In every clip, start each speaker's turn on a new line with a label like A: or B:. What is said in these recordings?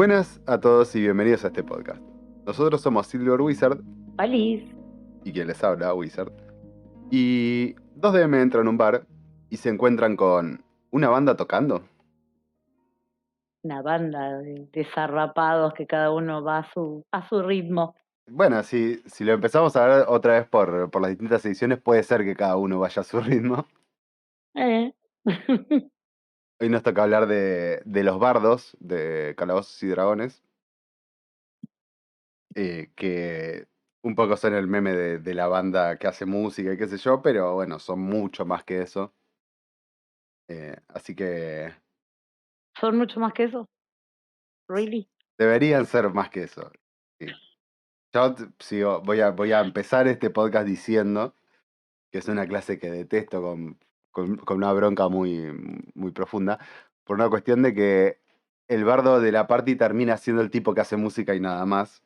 A: Buenas a todos y bienvenidos a este podcast. Nosotros somos Silver Wizard
B: Feliz.
A: y quien les habla, Wizard. Y dos DM entran a un bar y se encuentran con una banda tocando.
B: Una banda de zarrapados que cada uno va a su ritmo.
A: Bueno, si lo empezamos a ver otra vez por las distintas ediciones, puede ser que cada uno vaya a su ritmo.
B: Eh.
A: Hoy nos toca hablar de los bardos de Calabozos y Dragones, que un poco son el meme de la banda que hace música y qué sé yo, pero bueno, son mucho más que eso. Así que
B: ¿Son mucho más que eso? ¿Really?
A: deberían ser más que eso. Sí. Yo voy a empezar este podcast diciendo que es una clase que detesto con una bronca muy profunda, por una cuestión de que el bardo de la party termina siendo el tipo que hace música y nada más.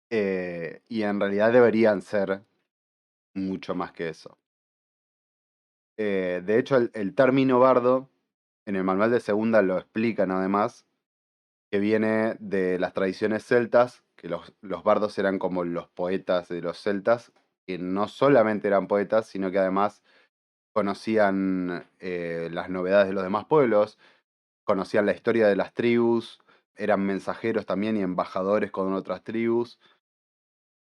A: Y en realidad deberían ser mucho más que eso. De hecho, el término bardo, en el manual de segunda lo explican además, que viene de las tradiciones celtas, que los bardos eran como los poetas de los celtas, que no solamente eran poetas, sino que además conocían las novedades de los demás pueblos, conocían la historia de las tribus, eran mensajeros también y embajadores con otras tribus.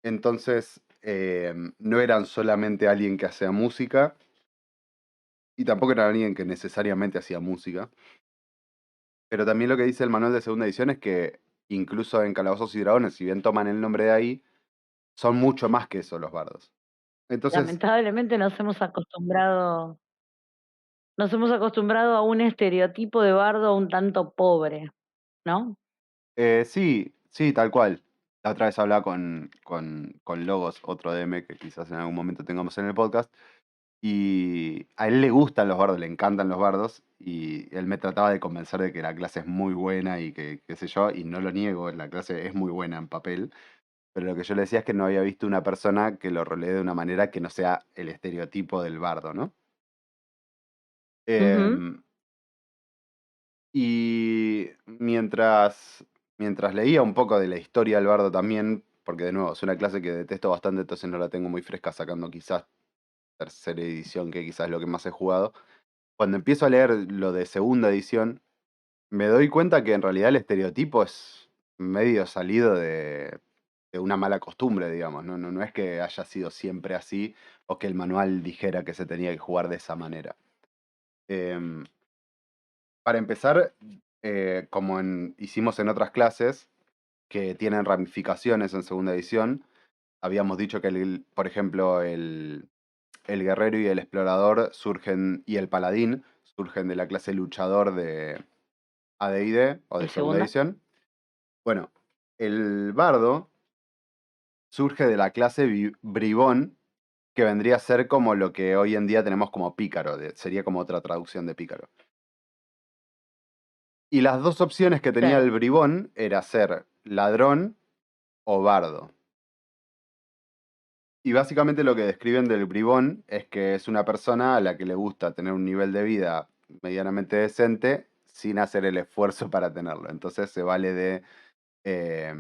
A: Entonces, no eran solamente alguien que hacía música, y tampoco era alguien que necesariamente hacía música. Pero también lo que dice el manual de segunda edición es que incluso en Calabozos y Dragones, si bien toman el nombre de ahí, son mucho más que eso los bardos. Entonces,
B: Lamentablemente nos hemos acostumbrado a un estereotipo de bardo un tanto pobre, ¿no?
A: sí, tal cual. La otra vez hablaba con Logos, otro DM que quizás en algún momento tengamos en el podcast, y a él le gustan los bardos, le encantan los bardos, y él me trataba de convencer de que la clase es muy buena y que qué sé yo, y no lo niego, la clase es muy buena en papel, pero lo que yo le decía es que no había visto una persona que lo rolee de una manera que no sea el estereotipo del bardo, ¿no?
B: Ujú.
A: Em, y mientras leía un poco de la historia del bardo también, porque de nuevo es una clase que detesto bastante, entonces no la tengo muy fresca, sacando quizás tercera edición, que quizás es lo que más he jugado. Cuando empiezo a leer lo de segunda edición, me doy cuenta que en realidad el estereotipo es medio salido de una mala costumbre, digamos. No es que haya sido siempre así o que el manual dijera que se tenía que jugar de esa manera. Em, para empezar, como hicimos en otras clases que tienen ramificaciones en segunda edición, habíamos dicho que, por ejemplo, el guerrero y el explorador surgen, y el paladín surgen de la clase luchador de AD&D o de
B: ¿De
A: segunda
B: segunda?
A: edición. Bueno, el bardo surge de la clase bribón, que vendría a ser como lo que hoy en día tenemos como pícaro, sería como otra traducción de pícaro. Y las dos opciones que tenía
B: Claro.
A: el bribón era ser ladrón o bardo. Y básicamente lo que describen del bribón es que es una persona a la que le gusta tener un nivel de vida medianamente decente sin hacer el esfuerzo para tenerlo. Entonces se vale de eh,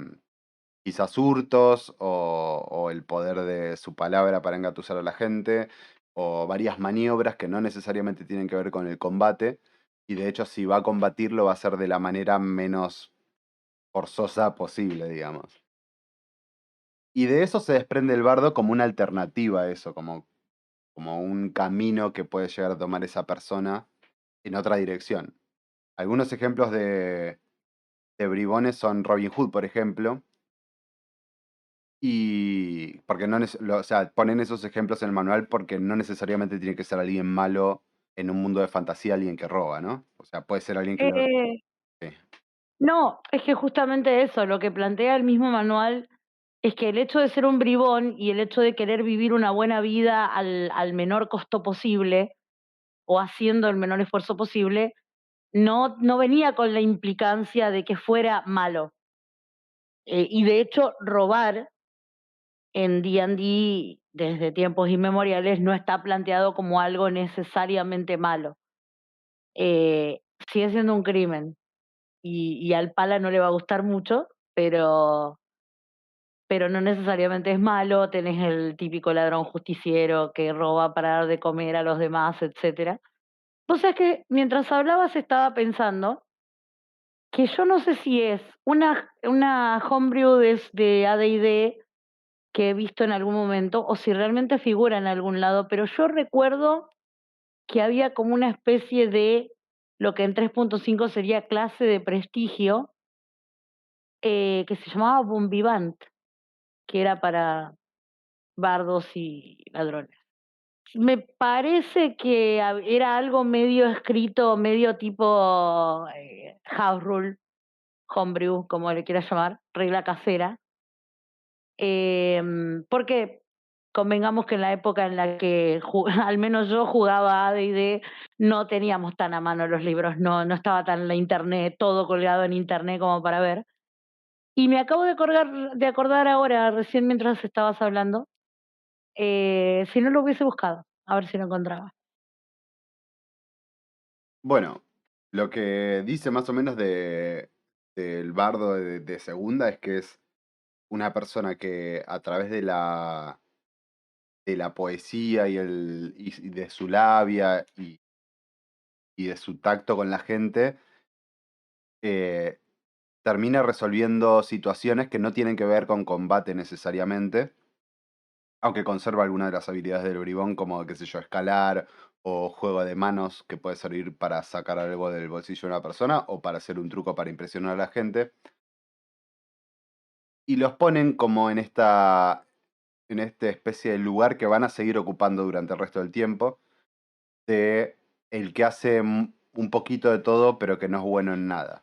A: quizás hurtos o el poder de su palabra para engatusar a la gente o varias maniobras que no necesariamente tienen que ver con el combate. Y de hecho si va a combatirlo va a ser de la manera menos forzosa posible, digamos. Y de eso se desprende el bardo como una alternativa a eso, como un camino que puede llegar a tomar esa persona en otra dirección. Algunos ejemplos de bribones son Robin Hood, por ejemplo, y porque no o sea, ponen esos ejemplos en el manual porque no necesariamente tiene que ser alguien malo en un mundo de fantasía, alguien que roba, ¿no? O sea, puede ser alguien que lo...
B: Eh,
A: Sí.
B: no, es que justamente eso, lo que plantea el mismo manual es que el hecho de ser un bribón y el hecho de querer vivir una buena vida al menor costo posible o haciendo el menor esfuerzo posible, no venía con la implicancia de que fuera malo. Y de hecho, robar en D&D desde tiempos inmemoriales no está planteado como algo necesariamente malo. Eh, Sigue siendo un crimen. y al pala no le va a gustar mucho, pero no necesariamente es malo, tenés el típico ladrón justiciero que roba para dar de comer a los demás, etcétera. Vos sabés que mientras hablabas estaba pensando que yo no sé si es una homebrew de AD&D que he visto en algún momento o si realmente figura en algún lado, pero yo recuerdo que había como una especie de lo que en 3.5 sería clase de prestigio, que se llamaba Bombivant, que era para bardos y ladrones. Me parece que era algo medio escrito, medio tipo house rule, homebrew, como le quieras llamar, regla casera. Porque convengamos que en la época en la que al menos yo jugaba a D&D, no teníamos tan a mano los libros, no estaba tan la internet, todo colgado en internet como para ver. Y me acabo de acordar ahora, recién mientras estabas hablando, si no lo hubiese buscado, a ver si lo encontraba.
A: Bueno, lo que dice más o menos del bardo de segunda es que es una persona que a través de la poesía y de su labia y de su tacto con la gente, eh, termina resolviendo situaciones que no tienen que ver con combate necesariamente, aunque conserva algunas de las habilidades del bribón, como, qué sé yo, escalar o juego de manos, que puede servir para sacar algo del bolsillo de una persona o para hacer un truco para impresionar a la gente. Y los ponen como en esta especie de lugar que van a seguir ocupando durante el resto del tiempo, de el que hace un poquito de todo, pero que no es bueno en nada.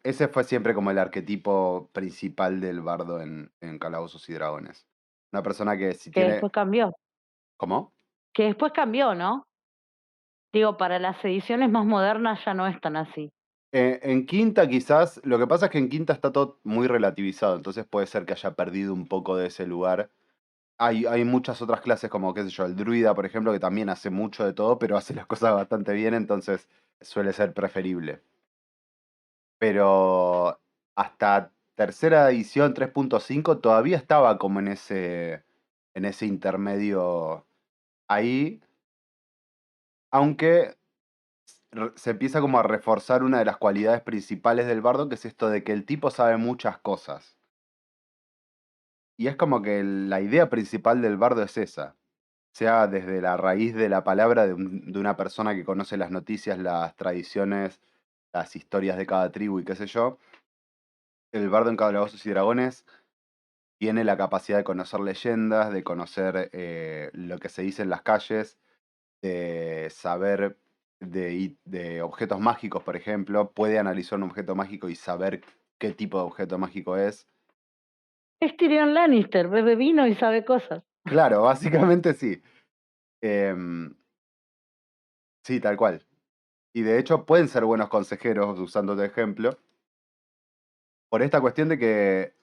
A: Ese fue siempre como el arquetipo principal del bardo en Calabozos y Dragones. Una persona que si
B: Que
A: tiene...
B: después cambió,
A: ¿Cómo?
B: que después cambió, ¿no? Digo, para las ediciones más modernas ya no es tan así.
A: En quinta quizás, lo que pasa es que en quinta está todo muy relativizado, entonces puede ser que haya perdido un poco de ese lugar. Hay muchas otras clases como, qué sé yo, el druida, por ejemplo, que también hace mucho de todo, pero hace las cosas bastante bien, entonces suele ser preferible. Pero hasta tercera edición 3.5 todavía estaba como en ese intermedio ahí, aunque se empieza como a reforzar una de las cualidades principales del bardo, que es esto de que el tipo sabe muchas cosas. Y es como que la idea principal del bardo es esa, sea desde la raíz de la palabra de una persona que conoce las noticias, las tradiciones, las historias de cada tribu y qué sé yo. El bardo en Calabozos y Dragones tiene la capacidad de conocer leyendas, de conocer lo que se dice en las calles, de saber de objetos mágicos, por ejemplo. Puede analizar un objeto mágico y saber qué tipo de objeto mágico es.
B: Es Tyrion Lannister, bebe vino y sabe cosas.
A: Claro, básicamente sí. Em, sí, tal cual. Y de hecho pueden ser buenos consejeros, usando tu ejemplo, por esta cuestión de que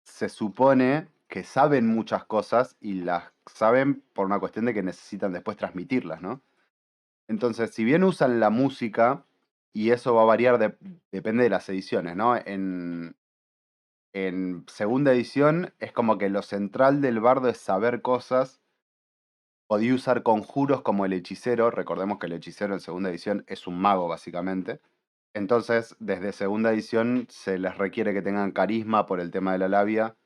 A: se supone que saben muchas cosas y las saben por una cuestión de que necesitan después transmitirlas, ¿no? Entonces, si bien usan la música, y eso va a variar, depende de las ediciones, ¿no? En segunda edición es como que lo central del bardo es saber cosas. Podía usar conjuros como el hechicero. Recordemos que el hechicero en segunda edición es un mago, básicamente. Entonces, desde segunda edición se les requiere que tengan carisma por el tema de la labia,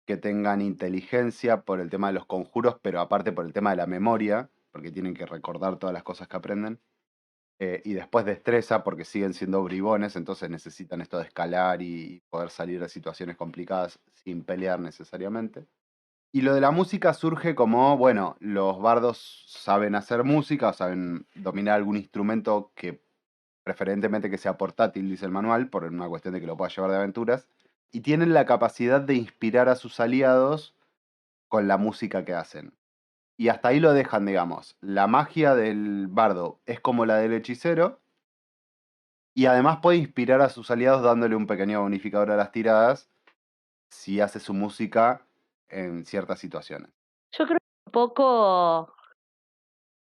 A: que tengan inteligencia por el tema de los conjuros, pero aparte por el tema de la memoria, porque tienen que recordar todas las cosas que aprenden. Y después destreza, porque siguen siendo bribones, entonces necesitan esto de escalar y poder salir de situaciones complicadas sin pelear necesariamente. Y lo de la música surge como, bueno, los bardos saben hacer música, o saben dominar algún instrumento que preferentemente que sea portátil, dice el manual, por una cuestión de que lo pueda llevar de aventuras, y tienen la capacidad de inspirar a sus aliados con la música que hacen. Y hasta ahí lo dejan, digamos. La magia del bardo es como la del hechicero, y además puede inspirar a sus aliados dándole un pequeño bonificador a las tiradas si hace su música en ciertas situaciones.
B: Yo creo que un poco,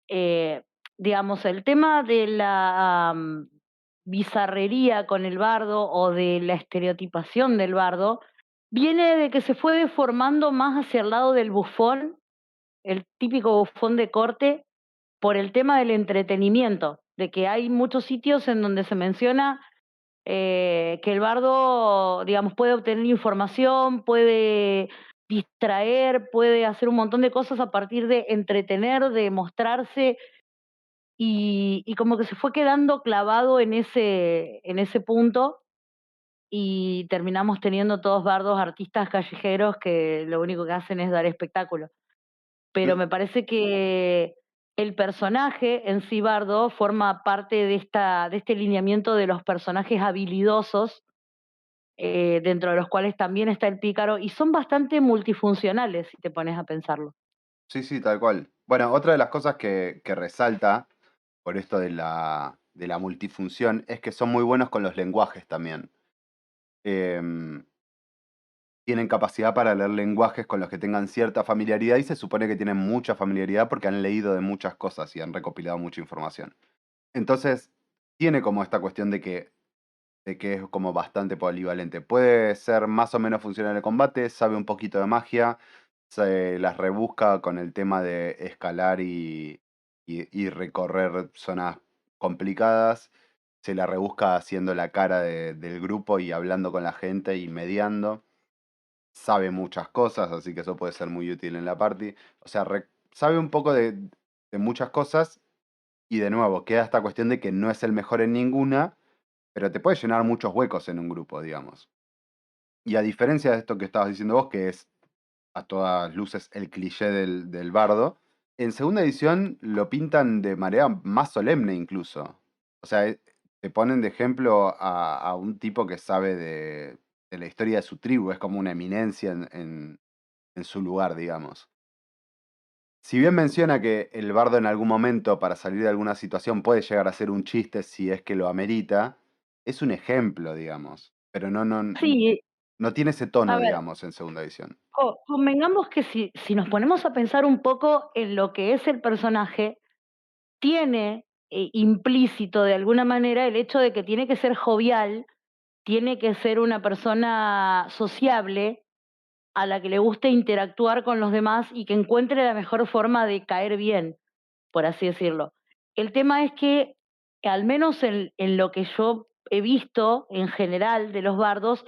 B: eh, digamos, el tema de bizarrería con el bardo o de la estereotipación del bardo, viene de que se fue deformando más hacia el lado del bufón, el típico bufón de corte, por el tema del entretenimiento, de que hay muchos sitios en donde se menciona que el bardo, digamos, puede obtener información, puede distraer, puede hacer un montón de cosas a partir de entretener, de mostrarse, y como que se fue quedando clavado en ese punto y terminamos teniendo todos bardos artistas callejeros que lo único que hacen es dar espectáculo. Pero me parece que el personaje en sí, Bardo, forma parte de este lineamiento de los personajes habilidosos, dentro de los cuales también está el pícaro, y son bastante multifuncionales, si te pones a pensarlo.
A: Sí, sí, tal cual. Bueno, otra de las cosas que resalta por esto de la multifunción es que son muy buenos con los lenguajes también. Em, Tienen capacidad para leer lenguajes con los que tengan cierta familiaridad y se supone que tienen mucha familiaridad porque han leído de muchas cosas y han recopilado mucha información. Entonces, tiene como esta cuestión de que es como bastante polivalente. Puede ser más o menos funcional en el combate, sabe un poquito de magia, se las rebusca con el tema de escalar y recorrer zonas complicadas, se la rebusca haciendo la cara del grupo y hablando con la gente y mediando. Sabe muchas cosas, así que eso puede ser muy útil en la party. O sea, sabe un poco de muchas cosas y de nuevo, queda esta cuestión de que no es el mejor en ninguna, pero te puede llenar muchos huecos en un grupo, digamos. Y a diferencia de esto que estabas diciendo vos, que es a todas luces el cliché del bardo, en segunda edición lo pintan de manera más solemne incluso. O sea, te ponen de ejemplo a un tipo que sabe de la historia de su tribu, es como una eminencia en su lugar, digamos. Si bien menciona que el bardo en algún momento para salir de alguna situación puede llegar a ser un chiste si es que lo amerita, es un ejemplo, digamos. Pero
B: Sí,
A: no tiene ese
B: a
A: tono,
B: ver,
A: digamos, en segunda edición.
B: convengamos que si nos ponemos a pensar un poco en lo que es el personaje, tiene implícito de alguna manera el hecho de que tiene que ser jovial, tiene que ser una persona sociable, a la que le guste interactuar con los demás y que encuentre la mejor forma de caer bien, por así decirlo. El tema es que, al menos en lo que yo he visto en general de los bardos,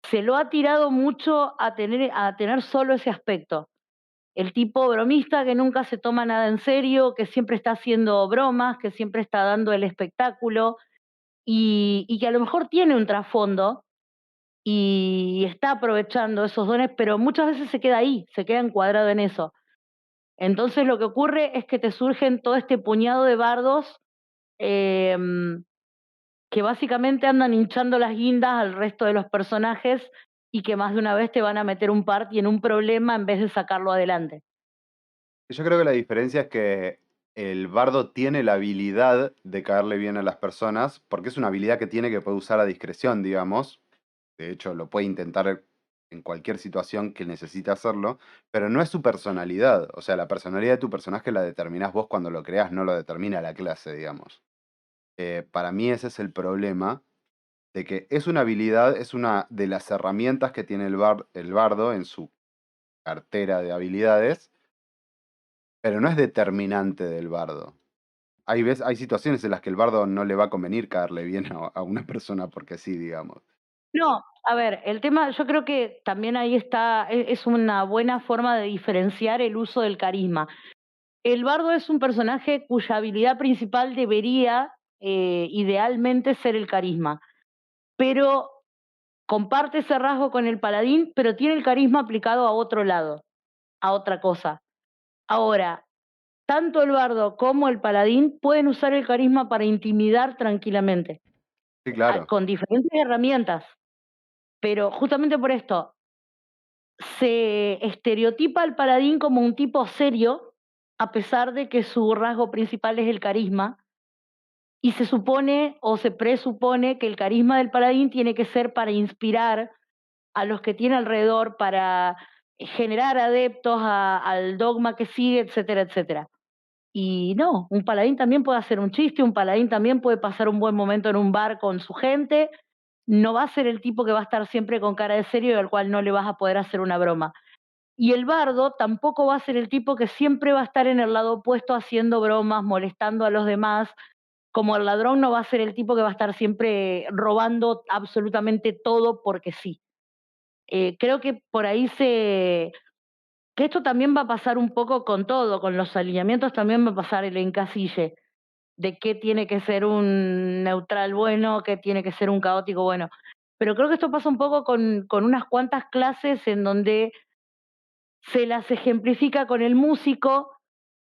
B: se lo ha tirado mucho a tener solo ese aspecto. El tipo bromista que nunca se toma nada en serio, que siempre está haciendo bromas, que siempre está dando el espectáculo y que a lo mejor tiene un trasfondo y está aprovechando esos dones, pero muchas veces se queda ahí, se queda encuadrado en eso. Entonces lo que ocurre es que te surgen todo este puñado de bardos em, que básicamente andan hinchando las guindas al resto de los personajes y que más de una vez te van a meter un party en un problema en vez de sacarlo adelante.
A: Yo creo que la diferencia es que el bardo tiene la habilidad de caerle bien a las personas, porque es una habilidad que tiene que puede usar a discreción, digamos. De hecho, lo puede intentar en cualquier situación que necesite hacerlo, pero no es su personalidad. O sea, la personalidad de tu personaje la determinás vos cuando lo creás, no lo determina la clase, digamos. Para mí ese es el problema, de que es una habilidad, es una de las herramientas que tiene el bardo en su cartera de habilidades, pero no es determinante del bardo. Hay situaciones en las que el bardo no le va a convenir caerle bien a una persona porque sí, digamos.
B: No, a ver, el tema, yo creo que también ahí está, es una buena forma de diferenciar el uso del carisma. El bardo es un personaje cuya habilidad principal debería, idealmente, ser el carisma, pero comparte ese rasgo con el paladín, pero tiene el carisma aplicado a otro lado, a otra cosa. Ahora, tanto el bardo como el paladín pueden usar el carisma para intimidar tranquilamente,
A: Sí, claro.
B: con diferentes herramientas, pero justamente por esto, se estereotipa al paladín como un tipo serio, a pesar de que su rasgo principal es el carisma, y se supone o se presupone que el carisma del paladín tiene que ser para inspirar a los que tiene alrededor, para generar adeptos al dogma que sigue, etcétera, etcétera. Y no, un paladín también puede hacer un chiste, un paladín también puede pasar un buen momento en un bar con su gente. No va a ser el tipo que va a estar siempre con cara de serio y al cual no le vas a poder hacer una broma. Y el bardo tampoco va a ser el tipo que siempre va a estar en el lado opuesto haciendo bromas, molestando a los demás. Como el ladrón no va a ser el tipo que va a estar siempre robando absolutamente todo porque sí. Creo que por ahí que esto también va a pasar un poco con todo, con los alineamientos también va a pasar el encasille de qué tiene que ser un neutral bueno, qué tiene que ser un caótico bueno. Pero creo que esto pasa un poco con unas cuantas clases en donde se las ejemplifica con el músico,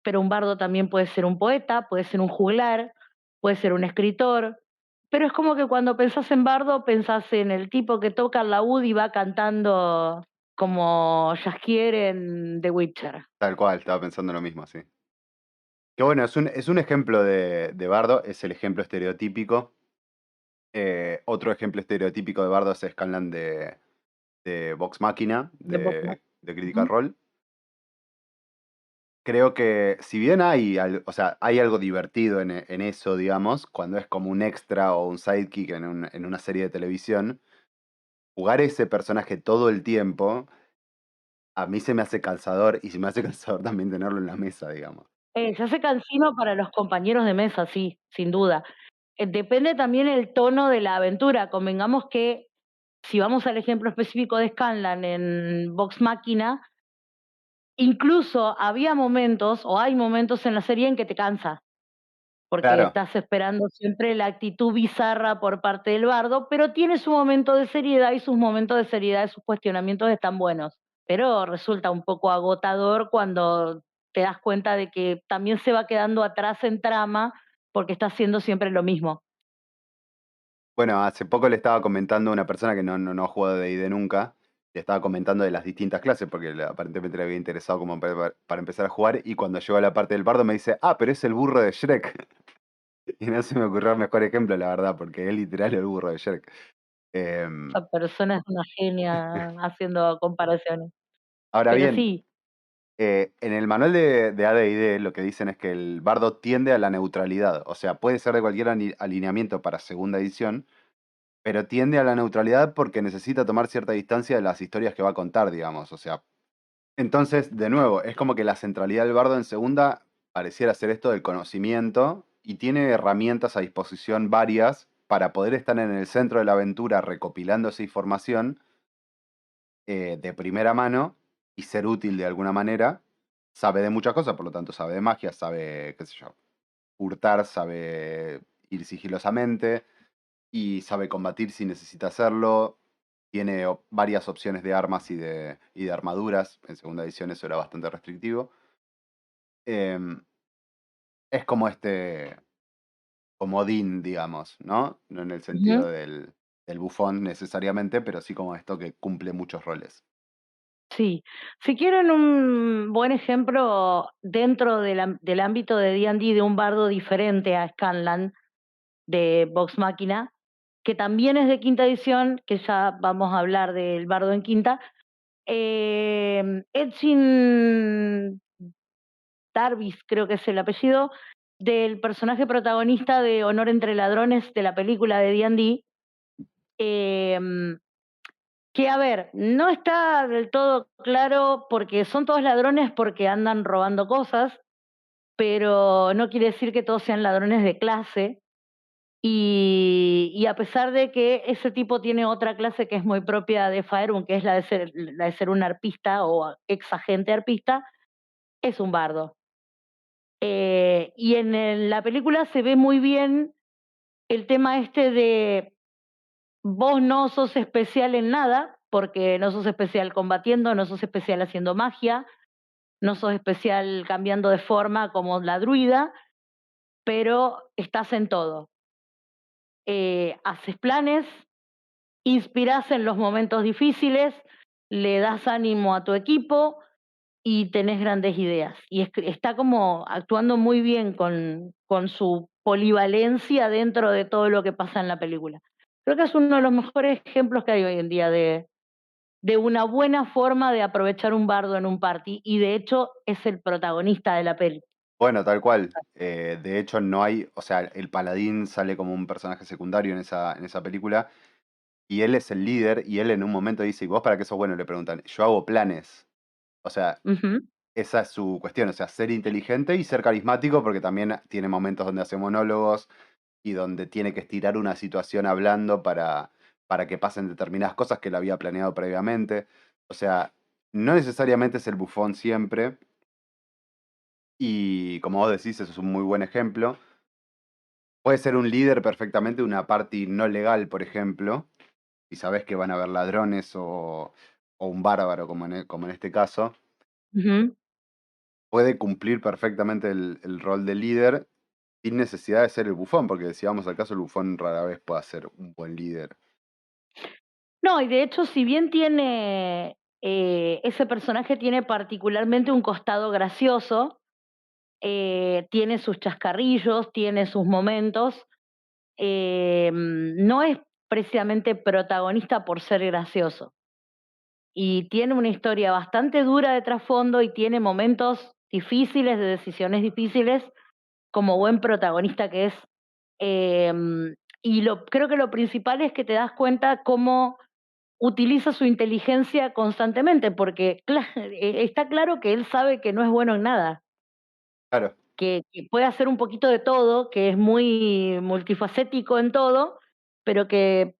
B: pero un bardo también puede ser un poeta, puede ser un juglar, puede ser un escritor. Pero es como que cuando pensás en bardo, pensás en el tipo que toca el laúd y va cantando como Jaskier en The Witcher.
A: Tal cual, estaba pensando lo mismo, sí. Que bueno, es un ejemplo de bardo, es el ejemplo estereotípico. Otro ejemplo estereotípico de bardo es Scanlan de Vox Machina,
B: De Bob
A: de Critical
B: Ujú.
A: Role. Creo que si bien hay, o sea, hay algo divertido en eso, digamos, cuando es como un extra o un sidekick en una serie de televisión, jugar ese personaje todo el tiempo, a mí se me hace cansador y se me hace cansador también tenerlo en la mesa, digamos.
B: Se hace cansino para los compañeros de mesa, sí, sin duda. Depende también el tono de la aventura. Convengamos que si vamos al ejemplo específico de Scanlan en Vox Machina, incluso había momentos, o hay momentos en la serie en que te cansa, porque
A: Claro.
B: estás esperando siempre la actitud bizarra por parte del bardo, pero tiene su momento de seriedad y sus momentos de seriedad y sus cuestionamientos están buenos. Pero resulta un poco agotador cuando te das cuenta de que también se va quedando atrás en trama porque está haciendo siempre lo mismo.
A: Bueno, hace poco le estaba comentando a una persona que no ha jugado D&D nunca, le estaba comentando de las distintas clases, porque aparentemente le había interesado como para empezar a jugar, y cuando llegó a la parte del bardo me dice, ah, pero es el burro de Shrek. Y no se me ocurrió el mejor ejemplo, la verdad, porque es literal el burro de Shrek. Em,
B: Esa persona es una genia haciendo comparaciones.
A: ahora
B: Pero
A: bien,
B: sí,
A: en el manual de AD&D lo que dicen es que el bardo tiende a la neutralidad, o sea, puede ser de cualquier alineamiento para segunda edición, pero tiende a la neutralidad porque necesita tomar cierta distancia de las historias que va a contar, digamos. O sea, entonces, de nuevo, es como que la centralidad del bardo en segunda pareciera ser esto del conocimiento y tiene herramientas a disposición varias para poder estar en el centro de la aventura recopilando esa información de primera mano y ser útil de alguna manera. Sabe de muchas cosas, por lo tanto, sabe de magia, sabe, qué sé yo, hurtar, sabe ir sigilosamente y sabe combatir si necesita hacerlo. Tiene varias opciones de armas y de armaduras. En segunda edición eso era bastante restrictivo. Em, es como este comodín, digamos, ¿no? No en el sentido
B: ujú,
A: del bufón necesariamente, pero sí como esto que cumple muchos roles.
B: sí. Si quieren un buen ejemplo dentro del ámbito de D&D de un bardo diferente a Scanlan de Vox Machina, que también es de quinta edición, que ya vamos a hablar del bardo en quinta, Edgin Darvis, creo que es el apellido, del personaje protagonista de Honor entre Ladrones de la película de D&D, em, que a ver, no está del todo claro porque son todos ladrones porque andan robando cosas, pero no quiere decir que todos sean ladrones de clase. Y a pesar de que ese tipo tiene otra clase que es muy propia de Faerun, que es la de ser un arpista o ex agente arpista, es un bardo. Y en la película se ve muy bien el tema este de vos no sos especial en nada, porque no sos especial combatiendo, no sos especial haciendo magia, no sos especial cambiando de forma como la druida, pero estás en todo. Haces planes, inspirás en los momentos difíciles, le das ánimo a tu equipo y tenés grandes ideas. Y está como actuando muy bien con su polivalencia dentro de todo lo que pasa en la película. Creo que es uno de los mejores ejemplos que hay hoy en día de una buena forma de aprovechar un bardo en un party y de hecho es el protagonista de la peli.
A: Bueno, tal cual. De hecho, no hay, o sea, el paladín sale como un personaje secundario en esa película y él es el líder y él en un momento dice, ¿y vos para qué sos bueno? Le preguntan, yo hago planes. O sea,
B: Ujú.
A: esa es su cuestión, o sea, ser inteligente y ser carismático porque también tiene momentos donde hace monólogos y donde tiene que estirar una situación hablando para que pasen determinadas cosas que él había planeado previamente. O sea, no necesariamente es el bufón siempre y como vos decís, eso es un muy buen ejemplo. Puede ser un líder perfectamente de una party no legal, por ejemplo, y sabés que van a haber ladrones o un bárbaro como en este caso.
B: Ujú.
A: Puede cumplir perfectamente el rol de líder sin necesidad de ser el bufón, porque si vamos al caso, el bufón rara vez puede ser un buen líder.
B: No, y de hecho, si bien tiene, ese personaje tiene particularmente un costado gracioso, tiene sus chascarrillos, tiene sus momentos, no es precisamente protagonista por ser gracioso. Y tiene una historia bastante dura de trasfondo y tiene momentos difíciles, de decisiones difíciles, como buen protagonista que es. Creo que lo principal es que te das cuenta cómo utiliza su inteligencia constantemente, porque está claro que él sabe que no es bueno en nada,
A: Claro,
B: que puede hacer un poquito de todo, que es muy multifacético en todo, pero que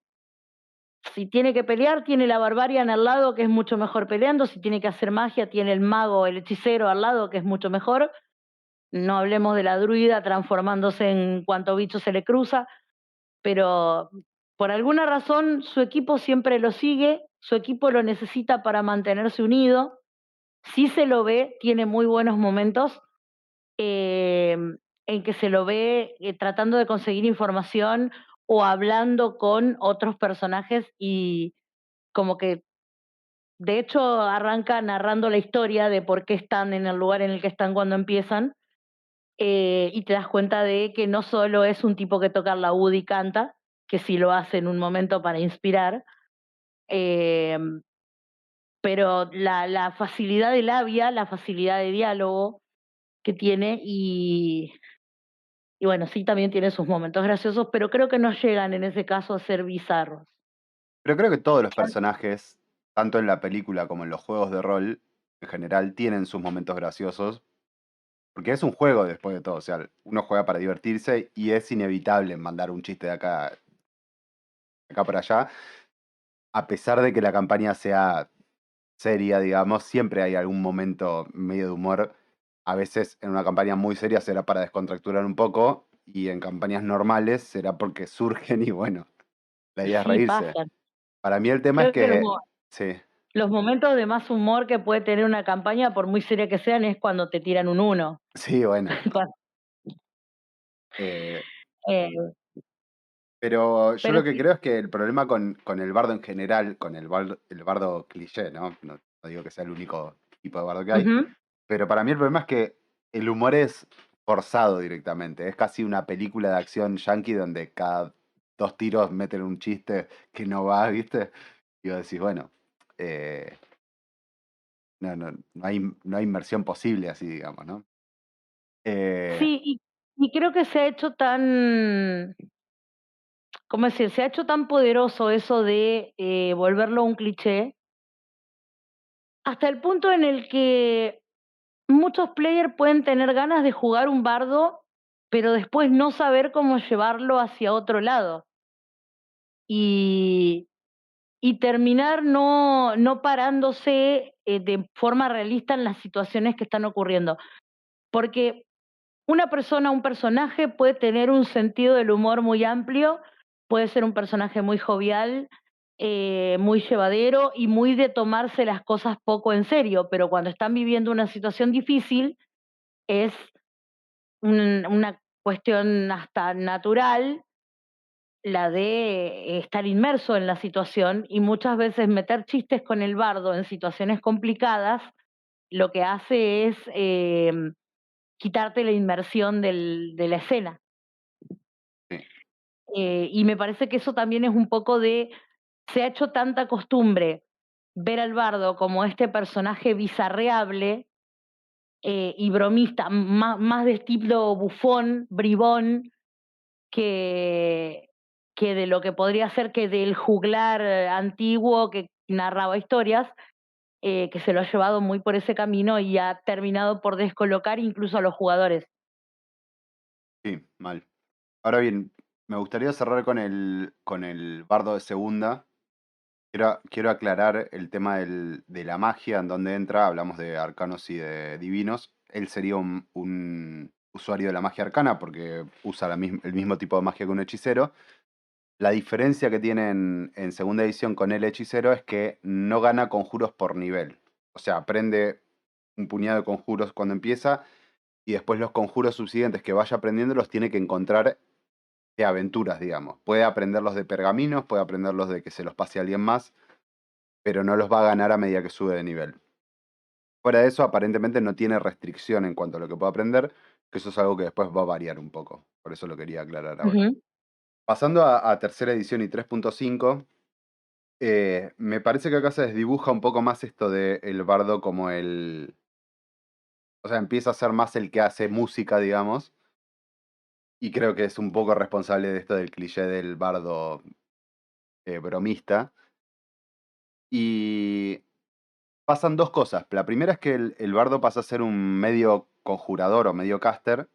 B: si tiene que pelear, tiene la Barbarian al lado, que es mucho mejor peleando. Si tiene que hacer magia, tiene el mago, el hechicero al lado, que es mucho mejor. No hablemos de la druida transformándose en cuanto bicho se le cruza, pero por alguna razón su equipo siempre lo sigue, su equipo lo necesita para mantenerse unido. Si se lo ve, tiene muy buenos momentos eh, en que se lo ve tratando de conseguir información o hablando con otros personajes y como que de hecho arranca narrando la historia de por qué están en el lugar en el que están cuando empiezan, y te das cuenta de que no solo es un tipo que toca el laúd y canta, que sí lo hace en un momento para inspirar, eh, pero la facilidad de labia, la facilidad de diálogo que tiene y bueno, sí también tiene sus momentos graciosos, pero creo que no llegan en ese caso a ser bizarros.
A: pero creo que todos los personajes, tanto en la película como en los juegos de rol, en general, tienen sus momentos graciosos, porque es un juego después de todo, o sea, uno juega para divertirse y es inevitable mandar un chiste de acá para allá, a pesar de que la campaña sea seria, digamos, siempre hay algún momento medio de humor. A veces en una campaña muy seria será para descontracturar un poco y en campañas normales será porque surgen y bueno, la idea es
B: Sí,
A: reírse.
B: pasan.
A: Para mí el tema es
B: Creo que
A: que, sí,
B: los momentos de más humor que puede tener una campaña, por muy seria que sean, es cuando te tiran un uno.
A: sí, bueno.
B: Cua-
A: eh,
B: eh,
A: pero yo
B: pero
A: lo que
B: sí.
A: creo es que el problema con el bardo en general, con el bardo cliché, ¿no? No digo que sea el único tipo de bardo que hay,
B: Ujú.
A: pero para mí el problema es que el humor es forzado directamente. Es casi una película de acción yankee donde cada dos tiros meten un chiste que no va, ¿viste? Y vos decís, bueno, eh, no hay inmersión posible así, digamos, ¿no? Eh,
B: Sí, y creo que se ha hecho tan, ¿cómo decir? Se ha hecho tan poderoso eso de volverlo un cliché, hasta el punto en el que muchos players pueden tener ganas de jugar un bardo, pero después no saber cómo llevarlo hacia otro lado. Y, y terminar no parándose de forma realista en las situaciones que están ocurriendo. Porque una persona, un personaje puede tener un sentido del humor muy amplio, puede ser un personaje muy jovial, muy llevadero y muy de tomarse las cosas poco en serio, pero cuando están viviendo una situación difícil es una cuestión hasta natural la de estar inmerso en la situación y muchas veces meter chistes con el bardo en situaciones complicadas lo que hace es quitarte la inmersión de la escena.
A: sí,
B: Y me parece que eso también es un poco de, se ha hecho tanta costumbre ver al bardo como este personaje bizarreable y bromista, más de estilo bufón, bribón, que, que de lo que podría ser que del juglar antiguo que narraba historias, que se lo ha llevado muy por ese camino y ha terminado por descolocar incluso a los jugadores.
A: Sí, mal. Ahora bien, me gustaría cerrar con el bardo de segunda. Quiero aclarar el tema de la magia, en donde entra, hablamos de arcanos y de divinos. Él sería un usuario de la magia arcana porque usa el mismo tipo de magia que un hechicero. La diferencia que tiene en segunda edición con el hechicero es que no gana conjuros por nivel. O sea, aprende un puñado de conjuros cuando empieza y después los conjuros subsiguientes que vaya aprendiendo los tiene que encontrar de aventuras, digamos. Puede aprenderlos de pergaminos, puede aprenderlos de que se los pase a alguien más, pero no los va a ganar a medida que sube de nivel. Fuera de eso, aparentemente no tiene restricción en cuanto a lo que puede aprender, que eso es algo que después va a variar un poco. Por eso lo quería aclarar ahora.
B: Ujú,
A: Pasando a tercera edición y 3.5, me parece que acá se desdibuja un poco más esto de el bardo como el... O sea, empieza a ser más el que hace música, digamos, y creo que es un poco responsable de esto del cliché del bardo bromista. Y pasan dos cosas. La primera es que el bardo pasa a ser un medio conjurador o medio caster,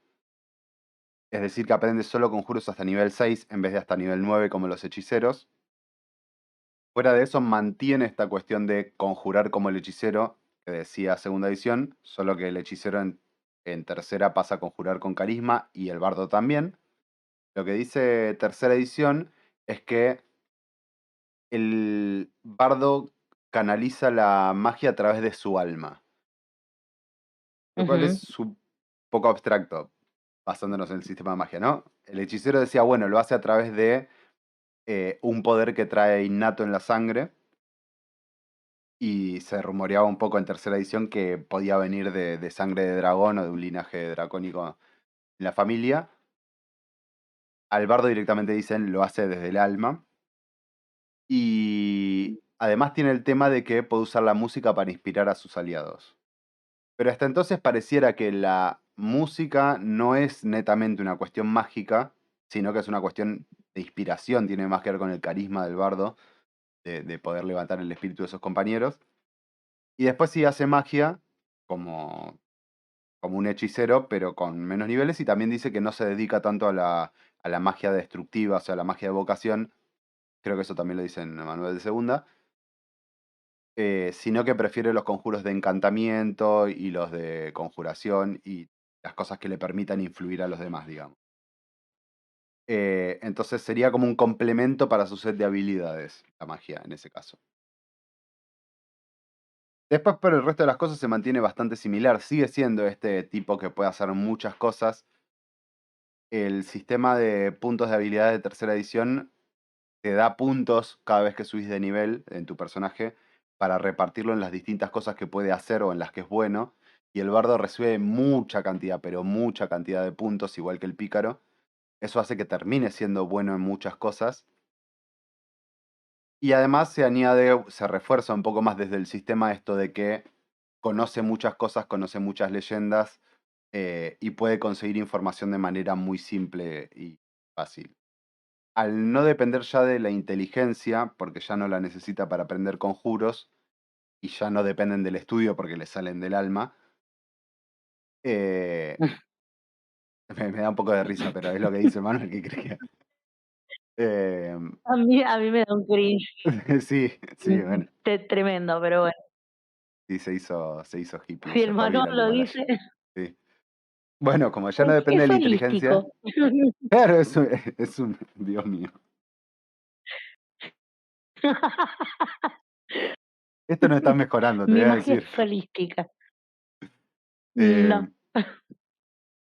A: es decir, que aprende solo conjuros hasta nivel 6 en vez de hasta nivel 9 como los hechiceros. Fuera de eso, mantiene esta cuestión de conjurar como el hechicero que decía segunda edición, solo que el hechicero en tercera pasa a conjurar con carisma y el bardo también. Lo que dice tercera edición es que el bardo canaliza la magia a través de su alma, lo cual
B: ujú,
A: es un poco abstracto, basándonos en el sistema de magia, ¿no? El hechicero decía, bueno, lo hace a través de un poder que trae innato en la sangre, y se rumoreaba un poco en tercera edición que podía venir de sangre de dragón o de un linaje dracónico en la familia. Al bardo directamente dicen lo hace desde el alma. Y además tiene el tema de que puede usar la música para inspirar a sus aliados. Pero hasta entonces pareciera que la música no es netamente una cuestión mágica, sino que es una cuestión de inspiración, tiene más que ver con el carisma del bardo, de poder levantar el espíritu de sus compañeros. Y después sí hace magia, como, como un hechicero, pero con menos niveles, y también dice que no se dedica tanto a la magia destructiva, o sea, a la magia de evocación, creo que eso también lo dice en el manual de segunda, sino que prefiere los conjuros de encantamiento y los de conjuración y las cosas que le permitan influir a los demás, digamos. Entonces sería como un complemento para su set de habilidades, la magia en ese caso. Después, por el resto de las cosas se mantiene bastante similar. Sigue siendo este tipo que puede hacer muchas cosas. El sistema de puntos de habilidad de tercera edición te da puntos cada vez que subís de nivel en tu personaje para repartirlo en las distintas cosas que puede hacer o en las que es bueno. Y el bardo recibe mucha cantidad, pero mucha cantidad de puntos, igual que el pícaro. Eso hace que termine siendo bueno en muchas cosas. Y además se añade, se refuerza un poco más desde el sistema esto de que conoce muchas cosas, conoce muchas leyendas y puede conseguir información de manera muy simple y fácil. Al no depender ya de la inteligencia, porque ya no la necesita para aprender conjuros, y ya no dependen del estudio porque le salen del alma, eh, me da un poco de risa, pero es lo que dice Manuel que creía. Eh,
B: a mí me da un cringe
A: sí, sí, bueno,
B: tremendo, pero bueno.
A: sí, se hizo hippie,
B: Si
A: se
B: el
A: fue a vivir
B: manual
A: al
B: lo
A: Himalaya.
B: dice,
A: Sí. Bueno, como ya no
B: ¿por qué
A: depende de
B: es
A: la inteligencia,
B: holístico?
A: claro, es un, Dios mío. Esto no está mejorando, te
B: Mi
A: voy a
B: magia
A: decir.
B: es holística.
A: Eh,
B: No.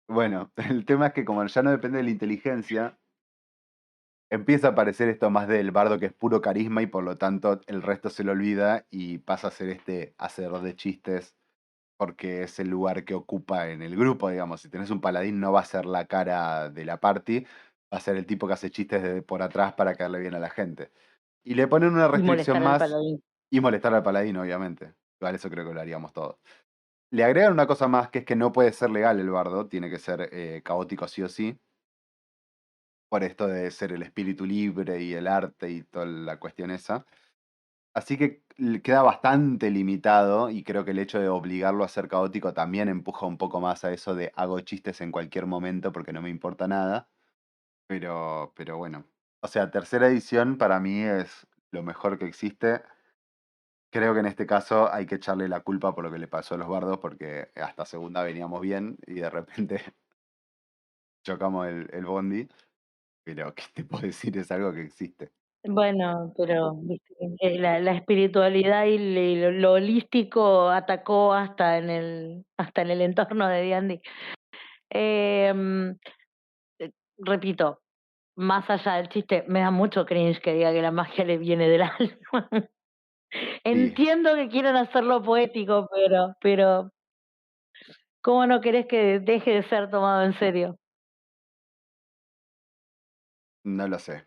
A: bueno, el tema es que como ya no depende de la inteligencia, empieza a aparecer esto más del bardo que es puro carisma y por lo tanto el resto se lo olvida y pasa a ser este hacedor de chistes porque es el lugar que ocupa en el grupo, digamos. Si tenés un paladín no va a ser la cara de la party, va a ser el tipo que hace chistes de por atrás para caerle bien a la gente. Y le ponen una
B: Y
A: restricción
B: molestar al
A: más
B: paladín.
A: y molestar al paladín, obviamente. Igual eso creo que lo haríamos todos. Le agregan una cosa más, que es que no puede ser legal el bardo, tiene que ser caótico sí o sí, por esto de ser el espíritu libre y el arte y toda la cuestión esa. Así que queda bastante limitado y creo que el hecho de obligarlo a ser caótico también empuja un poco más a eso de hago chistes en cualquier momento porque no me importa nada. Pero bueno. O sea, tercera edición para mí es lo mejor que existe. Creo que en este caso hay que echarle la culpa por lo que le pasó a los bardos porque hasta segunda veníamos bien y de repente chocamos el bondi. Pero, ¿qué te puedo decir? Es algo que existe.
B: Bueno, pero viste que la espiritualidad y lo holístico atacó hasta en el entorno de D&D. Em, repito, más allá del chiste, me da mucho cringe que diga que la magia le viene del alma.
A: Sí,
B: Entiendo que quieran hacerlo poético, pero ¿cómo no querés que deje de ser tomado en serio?
A: no lo sé.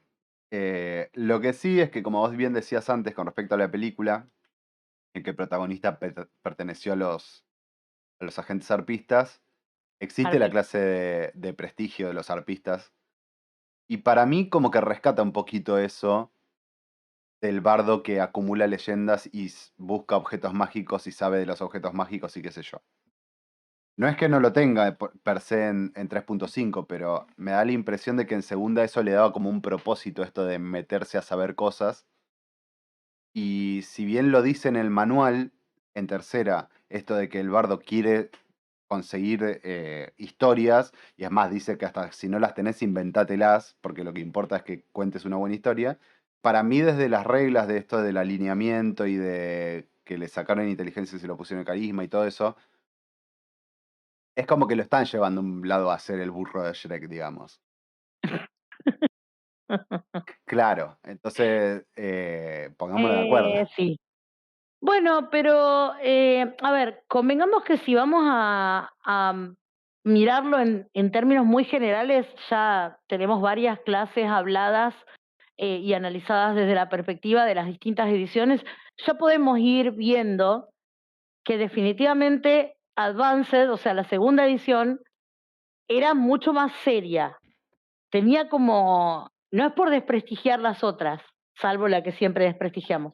A: Lo que sí es que, como vos bien decías antes con respecto a la película, en que el protagonista perteneció a los agentes arpistas, existe la
B: Arpista.
A: clase de prestigio de los arpistas. Y para mí como que rescata un poquito eso del bardo que acumula leyendas y busca objetos mágicos y sabe de los objetos mágicos y qué sé yo. No es que no lo tenga per se en 3.5, pero me da la impresión de que en segunda eso le daba como un propósito esto de meterse a saber cosas. Y si bien lo dice en el manual, en tercera, esto de que el bardo quiere conseguir historias, y es más, dice que hasta si no las tenés, inventátelas, porque lo que importa es que cuentes una buena historia. Para mí, desde las reglas de esto del alineamiento y de que le sacaron inteligencia y se lo pusieron carisma y todo eso, es como que lo están llevando a un lado a ser el burro de Shrek, digamos. Claro, entonces pongámonos de acuerdo.
B: Sí. Bueno, pero, a ver, convengamos que si vamos a mirarlo en términos muy generales, ya tenemos varias clases habladas, y analizadas desde la perspectiva de las distintas ediciones, ya podemos ir viendo que definitivamente Advanced, o sea, la segunda edición, era mucho más seria. Tenía como, no es por desprestigiar las otras, salvo la que siempre desprestigiamos,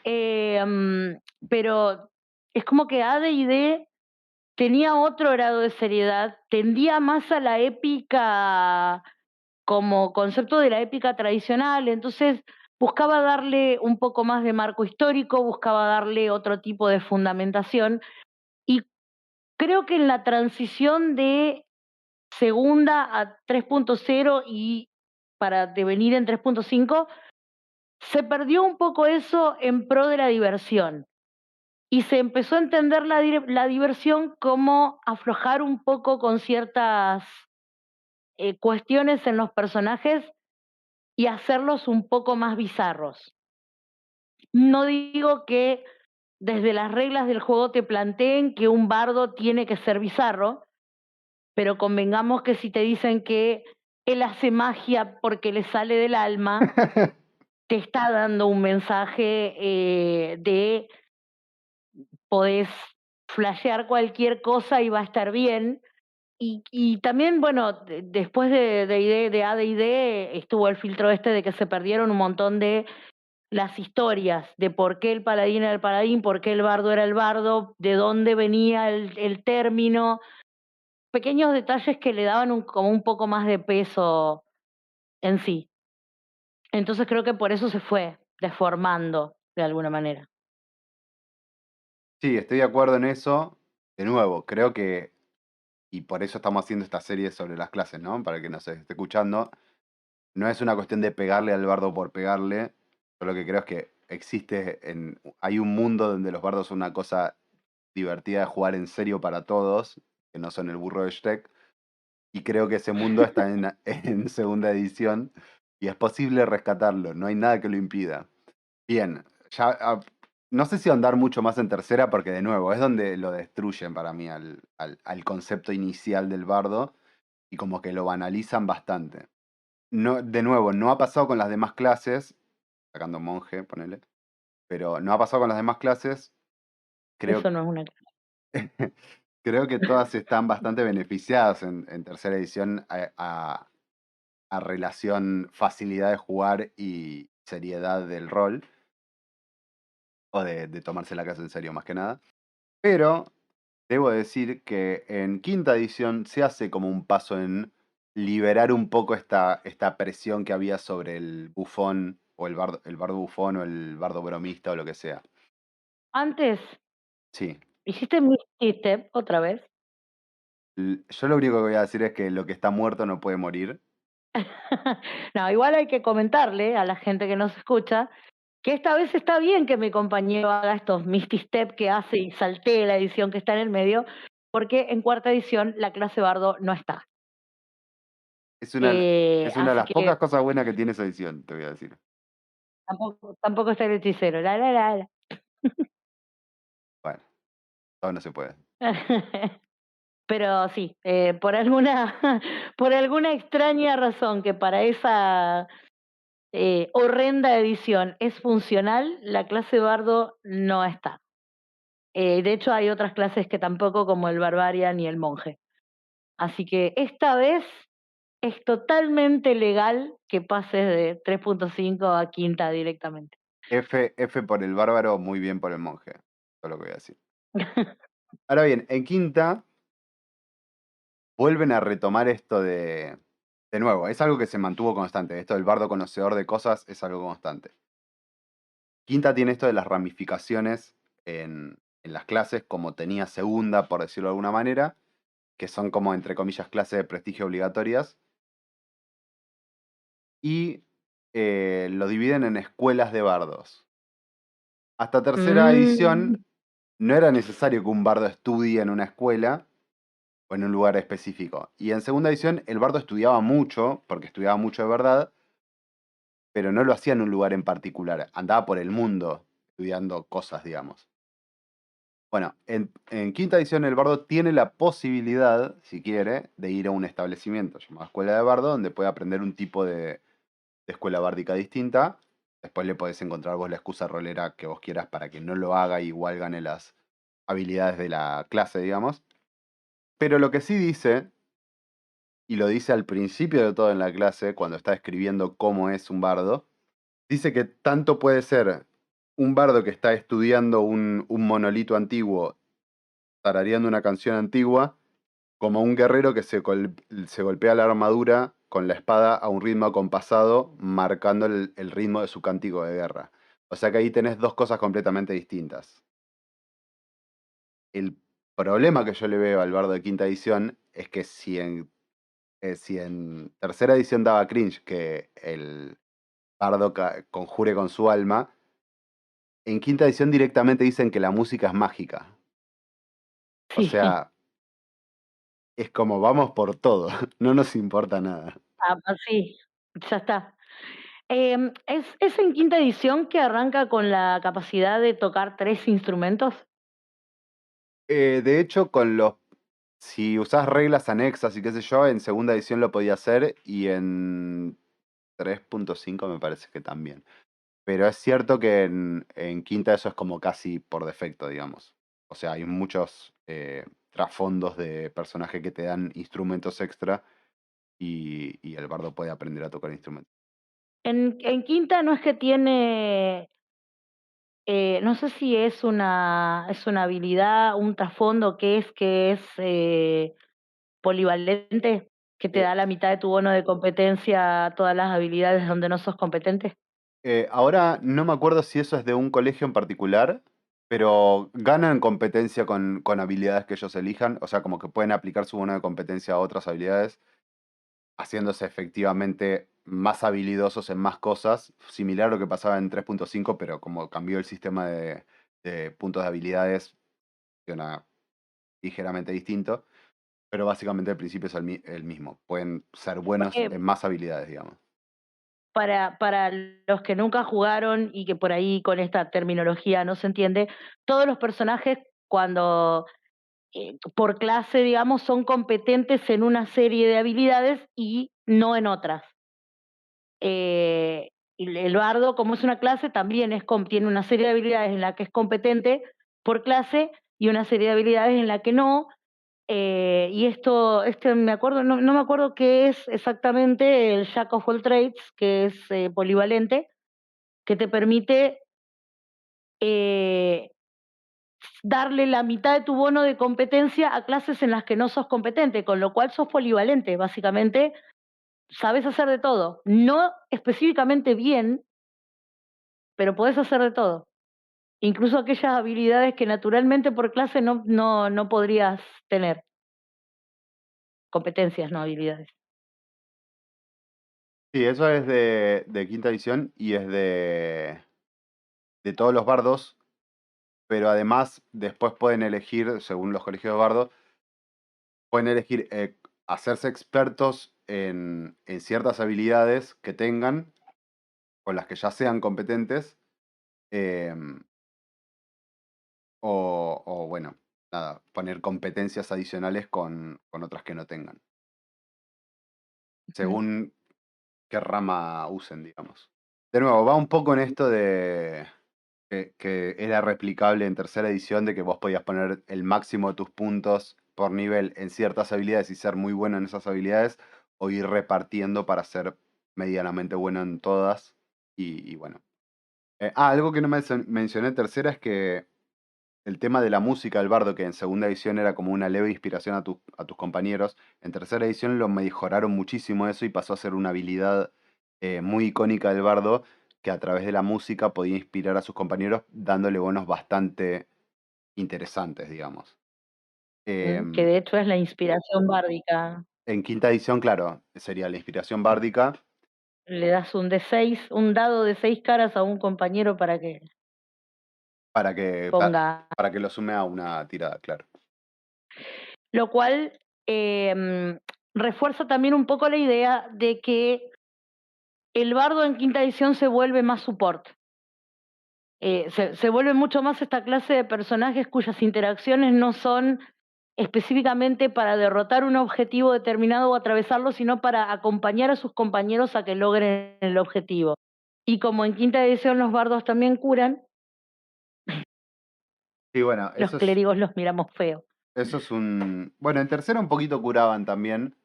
B: Em, pero es como que AD&D tenía otro grado de seriedad, tendía más a la épica como concepto de la épica tradicional, entonces buscaba darle un poco más de marco histórico, buscaba darle otro tipo de fundamentación y creo que en la transición de segunda a 3.0 y para devenir en 3.5 se perdió un poco eso en pro de la diversión. Y se empezó a entender la diversión como aflojar un poco con ciertas cuestiones en los personajes y hacerlos un poco más bizarros. No digo que desde las reglas del juego te planteen que un bardo tiene que ser bizarro, pero convengamos que si te dicen que él hace magia porque le sale del alma, te está dando un mensaje de podés flashear cualquier cosa y va a estar bien. Y también, bueno, después de AD&D estuvo el filtro este de que se perdieron un montón de las historias, de por qué el paladín era el paladín, por qué el bardo era el bardo, de dónde venía el término, pequeños detalles que le daban como un poco más de peso en sí. Entonces creo que por eso se fue deformando de alguna manera.
A: Sí, estoy de acuerdo en eso. De nuevo, creo que, y por eso estamos haciendo esta serie sobre las clases, ¿no? Para que nos esté escuchando. No es una cuestión de pegarle al bardo por pegarle. Yo lo que creo es que hay un mundo donde los bardos son una cosa divertida de jugar en serio para todos, que no son el burro de Shrek. Y creo que ese mundo está en segunda edición y es posible rescatarlo, no hay nada que lo impida. Bien, ya no sé si andar mucho más en tercera porque de nuevo es donde lo destruyen para mí al concepto inicial del bardo y como que lo banalizan bastante. No, de nuevo, no ha pasado con las demás clases, sacando monje, ponele, pero no ha pasado con las demás clases. Creo,
B: Eso no es una...
A: Creo que todas están bastante beneficiadas en tercera edición a relación facilidad de jugar y seriedad del rol, o de tomarse la clase en serio más que nada. Pero debo decir que en quinta edición se hace como un paso en liberar un poco esta presión que había sobre el bufón, o el bardo bufón, o el bardo bromista, o lo que sea.
B: Antes,
A: Sí.
B: hiciste Misty Step otra vez.
A: Yo lo único que voy a decir es que lo que está muerto no puede morir.
B: No, igual hay que comentarle a la gente que nos escucha que esta vez está bien que mi compañero haga estos Misty Step que hace y saltee la edición que está en el medio, porque en cuarta edición la clase bardo no está.
A: Es una de
B: Así
A: las
B: que
A: pocas cosas buenas que tiene esa edición, te voy a decir.
B: tampoco está el hechicero. La.
A: Bueno, todo no se puede.
B: Pero sí, por alguna, por alguna extraña razón que para esa horrenda edición es funcional, la clase bardo no está. De hecho, hay otras clases que tampoco, como el barbarian y el monje. Así que esta vez es totalmente legal que pases de 3.5 a quinta directamente.
A: F por el bárbaro, muy bien por el monje. Eso es lo que voy a decir. Ahora bien, en quinta vuelven a retomar esto de nuevo, es algo que se mantuvo constante. Esto del bardo conocedor de cosas es algo constante. Quinta tiene esto de las ramificaciones en las clases, como tenía segunda, por decirlo de alguna manera, que son como, entre comillas, clases de prestigio obligatorias, y lo dividen en escuelas de bardos. Hasta tercera
B: Mm,
A: edición no era necesario que un bardo estudie en una escuela o en un lugar específico. Y en segunda edición el bardo estudiaba mucho, porque estudiaba mucho de verdad, pero no lo hacía en un lugar en particular. Andaba por el mundo estudiando cosas, digamos. Bueno, en quinta edición el bardo tiene la posibilidad, si quiere, de ir a un establecimiento llamado Escuela de Bardo, donde puede aprender un tipo de escuela bárdica distinta. Después le podés encontrar vos la excusa rolera que vos quieras para que no lo haga y igual gane las habilidades de la clase, digamos. Pero lo que sí dice, y lo dice al principio de todo en la clase, cuando está escribiendo cómo es un bardo, dice que tanto puede ser un bardo que está estudiando un monolito antiguo, tarareando una canción antigua, como un guerrero que se golpea la armadura con la espada a un ritmo acompasado, marcando el ritmo de su cántico de guerra. O sea que ahí tenés dos cosas completamente distintas. El problema que yo le veo al bardo de quinta edición es que si en tercera edición daba cringe que el bardo conjure con su alma, en quinta edición directamente dicen que la música es mágica. O
B: sí,
A: sea, es como vamos por todo, no nos importa nada.
B: sí, ya está. ¿Es en quinta edición que arranca con la capacidad de tocar 3 instrumentos?
A: De hecho, si usás reglas anexas y qué sé yo, en segunda edición lo podía hacer y en 3.5 me parece que también. Pero es cierto que en quinta eso es como casi por defecto, digamos. O sea, hay muchos trasfondos de personaje que te dan instrumentos extra y el bardo puede aprender a tocar instrumentos.
B: En quinta no es que tiene, no sé si es una habilidad, un trasfondo que es polivalente, que te
A: Eh,
B: da la mitad de tu bono de competencia a todas las habilidades donde no sos competente.
A: ahora no me acuerdo si eso es de un colegio en particular, pero ganan competencia con habilidades que ellos elijan, o sea, como que pueden aplicar su bono de competencia a otras habilidades, haciéndose efectivamente más habilidosos en más cosas, similar a lo que pasaba en 3.5, pero como cambió el sistema de puntos de habilidades, funciona ligeramente distinto, pero básicamente el principio es el mismo, pueden ser buenos
B: Porque
A: en más habilidades, digamos.
B: para los que nunca jugaron y que por ahí con esta terminología no se entiende, todos los personajes cuando por clase, digamos, son competentes en una serie de habilidades y no en otras. Y el bardo, como es una clase, también tiene una serie de habilidades en la que es competente por clase y una serie de habilidades en la que no. Y esto, me acuerdo, no me acuerdo qué es exactamente el Jack of all trades, que es polivalente, que te permite eh, darle la mitad de tu bono de competencia a clases en las que no sos competente, con lo cual sos polivalente, básicamente sabes hacer de todo. No específicamente bien, pero podés hacer de todo. Incluso aquellas habilidades que naturalmente por clase no podrías tener. Competencias, no habilidades.
A: Sí, eso es de quinta edición y es de todos los bardos, pero además después pueden elegir, según los colegios de bardo, pueden elegir hacerse expertos en ciertas habilidades que tengan, con las que ya sean competentes, em, o bueno, nada, poner competencias adicionales con otras que no tengan,
B: Ujú.
A: según qué rama usen, digamos. De nuevo, va un poco en esto de que era replicable en tercera edición, de que vos podías poner el máximo de tus puntos por nivel en ciertas habilidades y ser muy bueno en esas habilidades, o ir repartiendo para ser medianamente bueno en todas. Y bueno. Algo que no mencioné en tercera es que el tema de la música del bardo, que en segunda edición era como una leve inspiración a tus compañeros, en tercera edición lo mejoraron muchísimo eso y pasó a ser una habilidad muy icónica del bardo, que a través de la música podía inspirar a sus compañeros dándole bonos bastante interesantes, digamos.
B: Que
A: Em,
B: de hecho es la inspiración bárdica.
A: en quinta edición, claro, sería la inspiración bárdica
B: Le das un D6, un dado de 6 caras a un compañero para que
A: para que,
B: ponga.
A: para que lo sume a una tirada, claro.
B: Lo cual refuerza también un poco la idea de que el bardo en quinta edición se vuelve más support. Se vuelve mucho más esta clase de personajes cuyas interacciones no son específicamente para derrotar un objetivo determinado o atravesarlo, sino para acompañar a sus compañeros a que logren el objetivo. Y como en quinta edición los bardos también curan,
A: Y bueno,
B: los clérigos los miramos feo.
A: eso es un... Bueno, en tercera un poquito curaban también,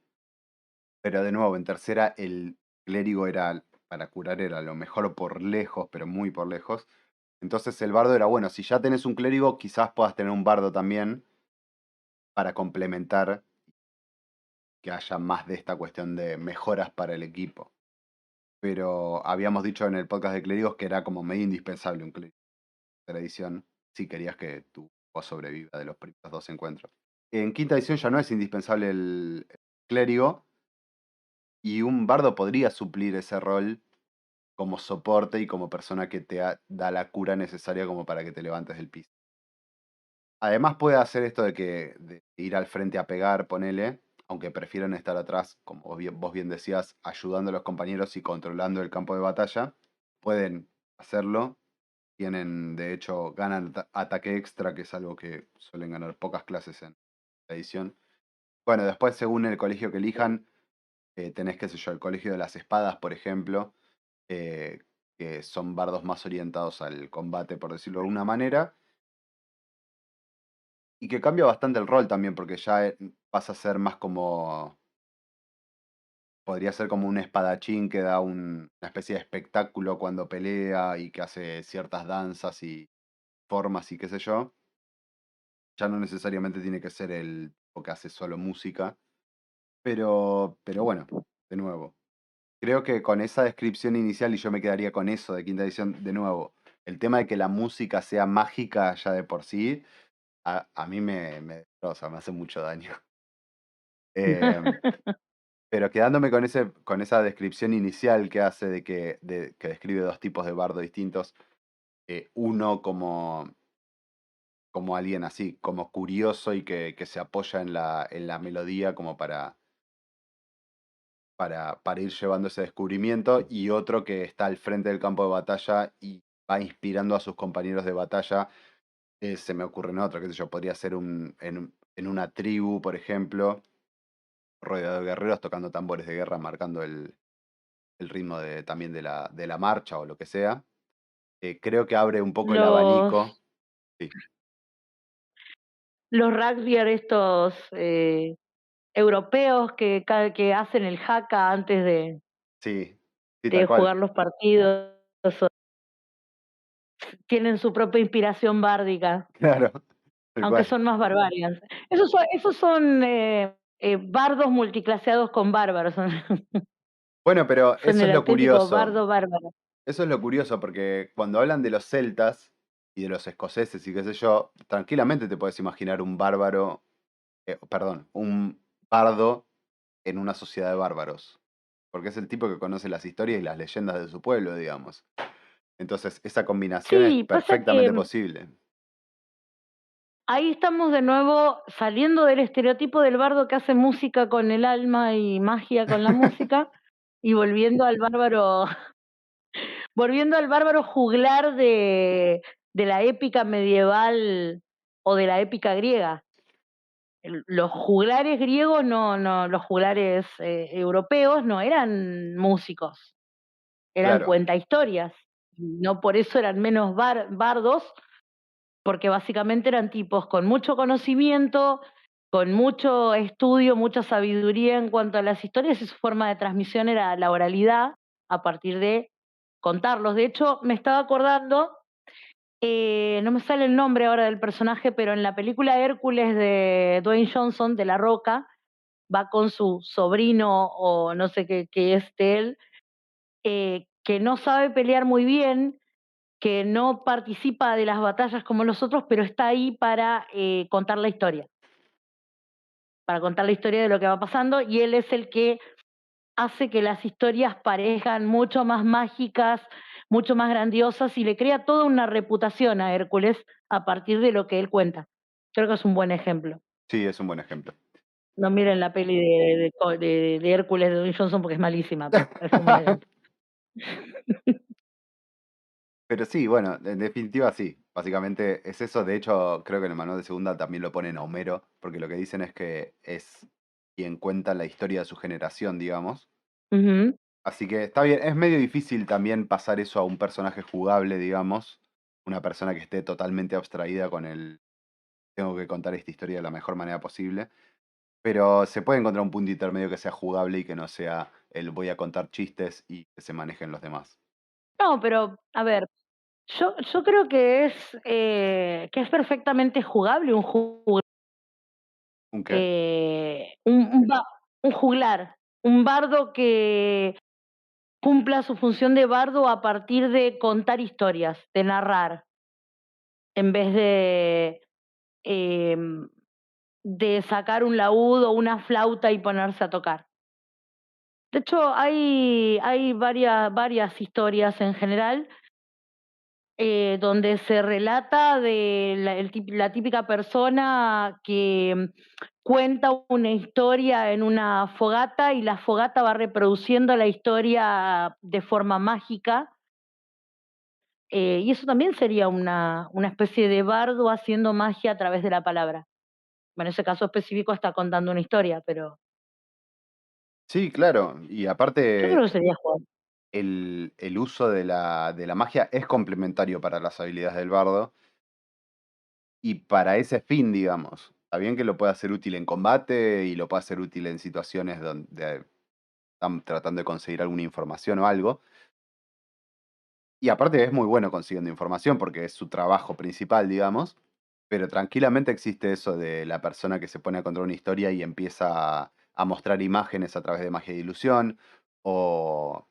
A: pero de nuevo, en tercera el clérigo era, para curar era lo mejor por lejos, pero muy por lejos. Entonces el bardo era, bueno, si ya tenés un clérigo, quizás puedas tener un bardo también para complementar que haya más de esta cuestión de mejoras para el equipo. Pero habíamos dicho en el podcast de clérigos que era como medio indispensable un clérigo en tercera edición si querías que tu equipo sobreviva de los primeros dos encuentros. En quinta edición ya no es indispensable el clérigo, y un bardo podría suplir ese rol como soporte y como persona que da la cura necesaria como para que te levantes del piso. Además puede hacer esto de ir al frente a pegar, ponele, aunque prefieran estar atrás, como vos bien decías, ayudando a los compañeros y controlando el campo de batalla. Pueden hacerlo. Tienen, de hecho, ganan ataque extra, que es algo que suelen ganar pocas clases en la edición. Bueno, después, según el colegio que elijan, tenés, qué sé yo, el colegio de las espadas, por ejemplo, eh, que son bardos más orientados al combate, por decirlo de alguna manera, y que cambia bastante el rol también, porque ya pasa a ser más como, podría ser como un espadachín que da una especie de espectáculo cuando pelea y que hace ciertas danzas y formas y qué sé yo. Ya no necesariamente tiene que ser el tipo que hace solo música, pero bueno, de nuevo. Creo que con esa descripción inicial, y yo me quedaría con eso de quinta edición, de nuevo, el tema de que la música sea mágica ya de por sí, a mí me destroza, me hace mucho daño. Em, pero quedándome con esa descripción inicial que hace que describe dos tipos de bardo distintos, uno como alguien así, como curioso y que se apoya en la melodía como para ir llevando ese descubrimiento, y otro que está al frente del campo de batalla y va inspirando a sus compañeros de batalla. Se me ocurre en otro, qué sé yo, podría ser en una tribu, por ejemplo, rodeado de guerreros tocando tambores de guerra, marcando el ritmo también de la marcha o lo que sea. Creo que abre un poco el
B: Los,
A: abanico. Sí.
B: los rugbyer estos, europeos que hacen el haka antes
A: Sí, sí, tal
B: de
A: cual.
B: jugar los partidos, tienen su propia inspiración bárdica,
A: Claro, tal
B: aunque
A: cual.
B: son más barbarians. Esos son, bardos multiclaseados con bárbaros, son
A: Bueno, pero
B: son
A: eso es
B: el
A: lo
B: auténtico
A: curioso.
B: bardo bárbaro.
A: Eso es lo curioso, porque cuando hablan de los celtas y de los escoceses y qué sé yo, tranquilamente te puedes imaginar un bárbaro, perdón, un bardo en una sociedad de bárbaros. Porque es el tipo que conoce las historias y las leyendas de su pueblo, digamos. Entonces, esa combinación es
B: Sí, pasa que
A: perfectamente posible.
B: ahí estamos de nuevo saliendo del estereotipo del bardo que hace música con el alma y magia con la música, y volviendo al bárbaro juglar de la épica medieval o de la épica griega. Los juglares griegos los juglares europeos no eran músicos, eran
A: Claro,
B: cuentahistorias. No por eso eran menos bardos, porque básicamente eran tipos con mucho conocimiento, con mucho estudio, mucha sabiduría en cuanto a las historias, y su forma de transmisión era la oralidad a partir de contarlos. De hecho, me estaba acordando, no me sale el nombre ahora del personaje, pero en la película Hércules de Dwayne Johnson, de La Roca, va con su sobrino o no sé qué es de él, que no sabe pelear muy bien, que no participa de las batallas como los otros, pero está ahí para contar la historia de lo que va pasando, y él es el que hace que las historias parezcan mucho más mágicas, mucho más grandiosas, y le crea toda una reputación a Hércules a partir de lo que él cuenta. Creo que es un buen ejemplo.
A: sí, es un buen ejemplo.
B: No miren la peli de Hércules de Dwayne Johnson porque es malísima, pero es un buen ejemplo.
A: Pero sí, bueno, en definitiva sí. Básicamente es eso. De hecho, creo que en el manual de segunda también lo ponen a Homero, porque lo que dicen es que es quien cuenta la historia de su generación, digamos.
B: Ujú.
A: Así que está bien, es medio difícil también pasar eso a un personaje jugable, digamos. Una persona que esté totalmente abstraída con el tengo que contar esta historia de la mejor manera posible. Pero se puede encontrar un punto intermedio que sea jugable y que no sea el voy a contar chistes y que se manejen los demás.
B: No, pero a ver, yo creo que es perfectamente jugable
A: ¿Un qué?
B: eh, un un ba un juglar, un bardo que cumpla su función de bardo a partir de contar historias, de narrar, en vez em, de sacar un laúd o una flauta y ponerse a tocar. De hecho, hay varias historias en general, donde se relata de la típica persona que cuenta una historia en una fogata, y la fogata va reproduciendo la historia de forma mágica, y eso también sería una especie de bardo haciendo magia a través de la palabra. Bueno, en ese caso específico está contando una historia, pero
A: Sí, claro. Y
B: yo creo
A: aparte,
B: que sería jugar.
A: el uso de la magia es complementario para las habilidades del bardo y para ese fin, digamos. Está bien que lo pueda hacer útil en combate y lo pueda hacer útil en situaciones donde están tratando de conseguir alguna información o algo. Y aparte es muy bueno consiguiendo información porque es su trabajo principal, digamos. Pero tranquilamente existe eso de la persona que se pone a contar una historia y empieza a mostrar imágenes a través de magia de ilusión o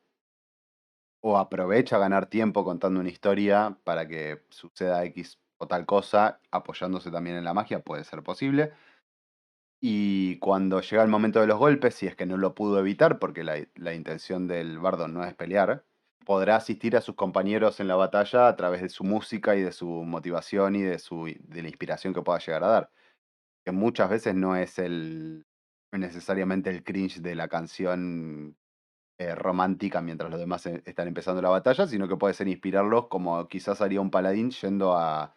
A: o aprovecha ganar tiempo contando una historia para que suceda X o tal cosa, apoyándose también en la magia, puede ser posible. Y cuando llega el momento de los golpes, si es que no lo pudo evitar, porque la intención del bardo no es pelear, podrá asistir a sus compañeros en la batalla a través de su música y de su motivación y de la inspiración que pueda llegar a dar. Que muchas veces no es necesariamente el cringe de la canción romántica mientras los demás están empezando la batalla, sino que puede ser inspirarlos como quizás haría un paladín yendo a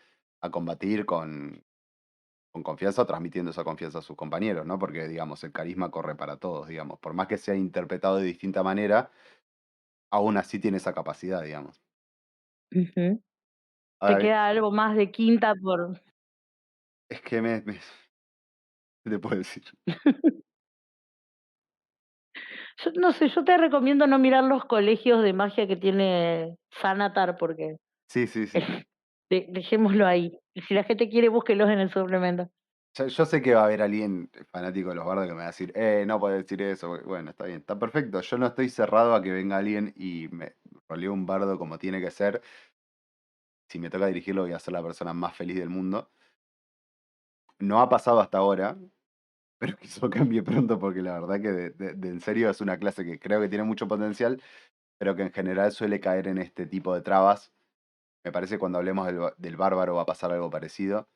A: combatir con confianza o transmitiendo esa confianza a sus compañeros, ¿no? Porque, digamos, el carisma corre para todos, digamos. Por más que sea interpretado de distinta manera, aún así tiene esa capacidad, digamos.
B: Ujú. Te
A: Ahora,
B: queda algo más de quinta
A: Es que ¿qué te puedo decir?
B: Yo no sé, yo te recomiendo no mirar los colegios de magia que tiene Sanatar porque
A: Sí, sí, sí.
B: dejémoslo ahí. Y si la gente quiere, búsquelos en el suplemento.
A: Yo sé que va a haber alguien fanático de los bardos que me va a decir, no puedes decir eso. Bueno, está bien, está perfecto. Yo no estoy cerrado a que venga alguien y me rolee un bardo como tiene que ser. Si me toca dirigirlo, voy a ser la persona más feliz del mundo. No ha pasado hasta ahora, pero que eso cambie pronto porque la verdad que de en serio es una clase que creo que tiene mucho potencial, pero que en general suele caer en este tipo de trabas. Me parece que cuando hablemos del bárbaro va a pasar algo parecido,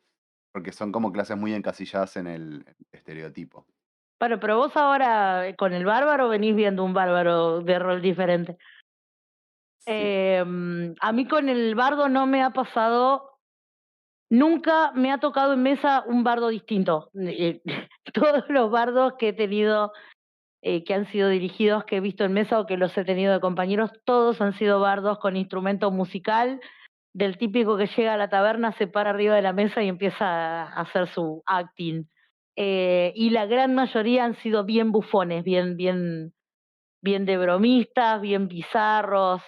A: porque son como clases muy encasilladas en el estereotipo.
B: Bueno, pero vos ahora con el bárbaro venís viendo un bárbaro de rol diferente.
A: Sí.
B: A mí con el bardo no me ha pasado, nunca me ha tocado en mesa un bardo distinto. Todos los bardos que he tenido, que han sido dirigidos, que he visto en mesa o que los he tenido de compañeros, todos han sido bardos con instrumento musical, del típico que llega a la taberna, se para arriba de la mesa y empieza a hacer su acting. Y la gran mayoría han sido bien bufones, bien de bromistas, bien bizarros,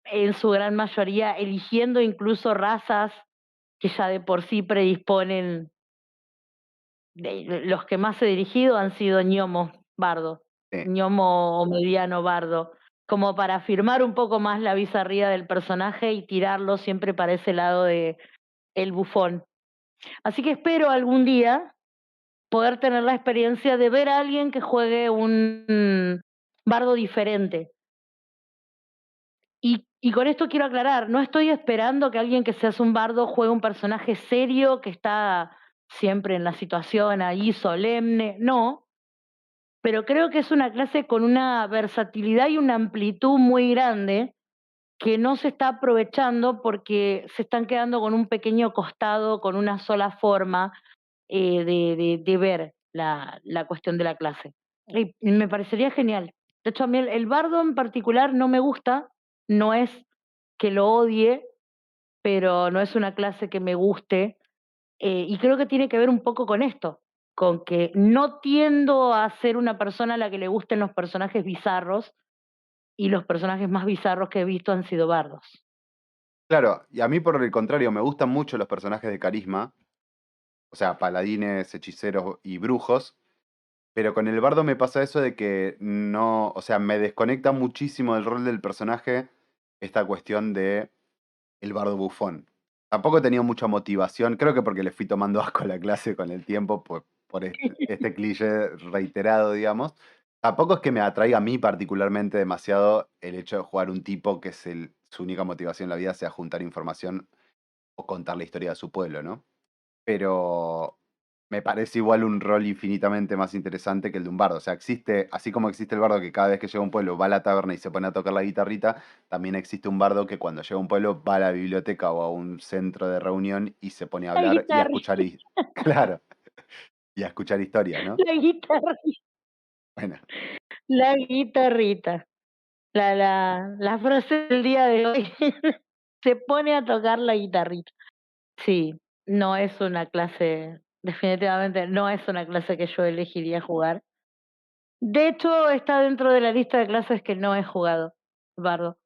B: en su gran mayoría eligiendo incluso razas que ya de por sí predisponen. Los que más he dirigido han sido ñomos bardo,
A: Sí.
B: ñomo o mediano bardo, como para afirmar un poco más la bizarría del personaje y tirarlo siempre para ese lado de el bufón. Así que espero algún día poder tener la experiencia de ver a alguien que juegue un bardo diferente. Y con esto quiero aclarar, no estoy esperando que alguien que se hace un bardo juegue un personaje serio que está siempre en la situación ahí solemne, no, pero creo que es una clase con una versatilidad y una amplitud muy grande que no se está aprovechando porque se están quedando con un pequeño costado, con una sola forma de ver la cuestión de la clase. Y me parecería genial. De hecho, a mí el bardo en particular no me gusta, no es que lo odie, pero no es una clase que me guste. Y creo que tiene que ver un poco con esto, con que no tiendo a ser una persona a la que le gusten los personajes bizarros, y los personajes más bizarros que he visto han sido bardos.
A: Claro, y a mí por el contrario, me gustan mucho los personajes de carisma, o sea, paladines, hechiceros y brujos, pero con el bardo me pasa eso de que no, o sea, me desconecta muchísimo del rol del personaje esta cuestión de el bardo bufón. Tampoco he tenido mucha motivación, creo que porque le fui tomando asco a la clase con el tiempo, por este cliché reiterado, digamos. Tampoco es que me atraiga a mí particularmente demasiado el hecho de jugar un tipo que su única motivación en la vida sea juntar información o contar la historia de su pueblo, ¿no? Pero me parece igual un rol infinitamente más interesante que el de un bardo. O sea, existe, así como existe el bardo que cada vez que llega a un pueblo va a la taberna y se pone a tocar la guitarrita, también existe un bardo que cuando llega a un pueblo va a la biblioteca o a un centro de reunión y se pone a
B: La
A: hablar y a
B: guitarra,
A: escuchar, claro, y a escuchar historias, ¿no?
B: la guitarra,
A: Bueno,
B: la guitarrita. La frase del día de hoy, se pone a tocar la guitarrita. Sí, no es una clase, definitivamente no es una clase que yo elegiría jugar. De hecho, está dentro de la lista de clases que no he jugado, Bardo.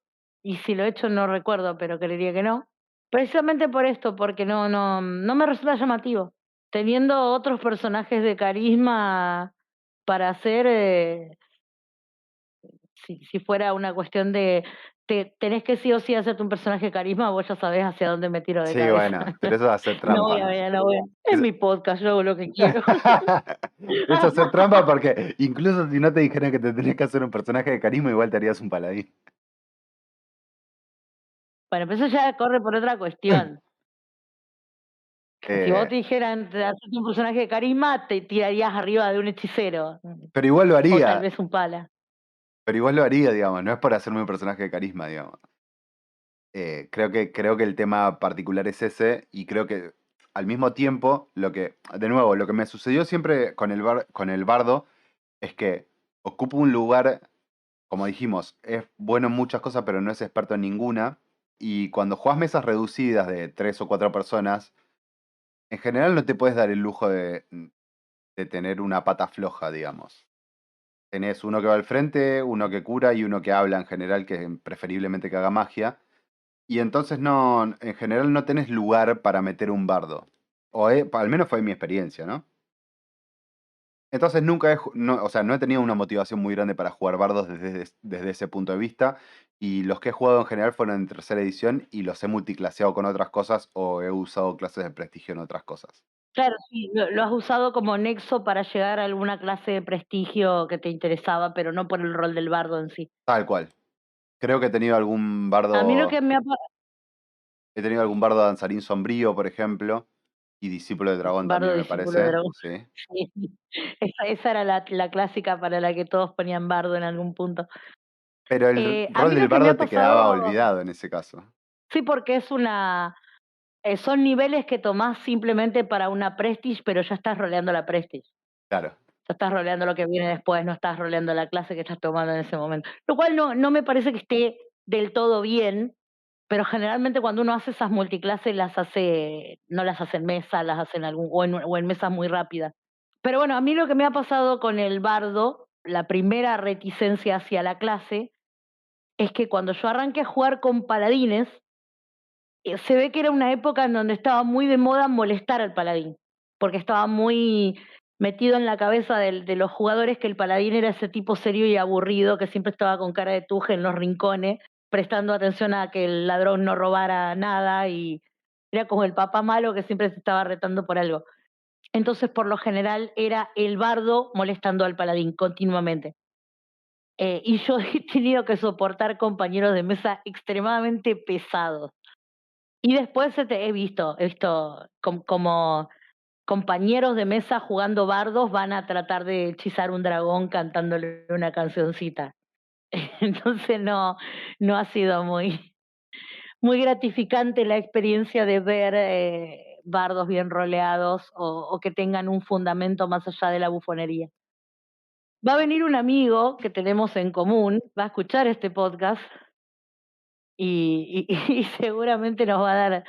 B: Y si lo he hecho no recuerdo, pero creería que no. Precisamente por esto, porque no me resulta llamativo. Teniendo otros personajes de carisma para hacer, si fuera una cuestión de tenés que sí o sí hacerte un personaje de carisma, vos ya sabés hacia dónde me tiro de
A: sí,
B: cabeza.
A: bueno, pero eso es hacer
B: No
A: trampa,
B: voy a
A: ¿no?
B: ver, no voy a. Es
A: Eso,
B: mi podcast, yo hago lo que quiero.
A: es hacer trampa porque incluso si no te dijeran que te tenías que hacer un personaje de carisma, igual te harías un paladín.
B: Bueno, pero eso ya corre por otra cuestión. Si vos
A: Eh,
B: te dijeran de hacerte un personaje de carisma, te tirarías arriba de un hechicero,
A: pero igual lo
B: o tal
A: haría.
B: vez un pala.
A: Pero igual lo haría, digamos, no es por hacerme un personaje de carisma, digamos. Creo que el tema particular es ese y creo que al mismo tiempo, de nuevo, lo que me sucedió siempre con con el bardo es que ocupa un lugar, como dijimos, es bueno en muchas cosas, pero no es experto en ninguna. Y cuando jugás mesas reducidas de tres o cuatro personas, en general no te puedes dar el lujo de tener una pata floja, digamos. Tenés uno que va al frente, uno que cura y uno que habla en general, que preferiblemente que haga magia. Y entonces no, en general no tenés lugar para meter un bardo. Al menos fue mi experiencia, ¿no? Entonces nunca no, o sea, no he tenido una motivación muy grande para jugar bardos desde ese punto de vista. Y los que he jugado en general fueron en tercera edición y los he multiclaseado con otras cosas o he usado clases de prestigio en otras cosas.
B: Claro, sí, lo has usado como nexo para llegar a alguna clase de prestigio que te interesaba, pero no por el rol del bardo en sí.
A: Tal cual. Creo que
B: A mí lo que me ha pa
A: he tenido algún bardo danzarín sombrío, por ejemplo, y discípulo de dragón
B: bardo
A: también me
B: discípulo de
A: parece,
B: dragón.
A: sí.
B: Sí, esa era la clásica para la que todos ponían bardo en algún punto.
A: Pero el
B: A
A: rol
B: mí
A: del
B: lo que me ha
A: bardo te quedaba
B: pasado
A: olvidado en ese caso.
B: sí, porque son niveles que tomás simplemente para una Prestige, pero ya estás roleando la Prestige.
A: Claro.
B: Ya estás roleando lo que viene después, no estás roleando la clase que estás tomando en ese momento. Lo cual no me parece que esté del todo bien, pero generalmente cuando uno hace esas multiclases no las hace en mesa, las hace en o en mesas muy rápidas. Pero bueno, a mí lo que me ha pasado con el bardo, la primera reticencia hacia la clase, es que cuando yo arranqué a jugar con paladines, se ve que era una época en donde estaba muy de moda molestar al paladín, porque estaba muy metido en la cabeza de los jugadores que el paladín era ese tipo serio y aburrido que siempre estaba con cara de tuje en los rincones, prestando atención a que el ladrón no robara nada y era como el papá malo que siempre se estaba retando por algo. Entonces, por lo general, era el bardo molestando al paladín continuamente. Y yo he tenido que soportar compañeros de mesa extremadamente pesados. Y después he visto como compañeros de mesa jugando bardos van a tratar de hechizar un dragón cantándole una cancioncita. Entonces no ha sido muy gratificante la experiencia de ver, bardos bien roleados o que tengan un fundamento más allá de la bufonería. Va a venir un amigo que tenemos en común, va a escuchar este podcast y seguramente nos va a dar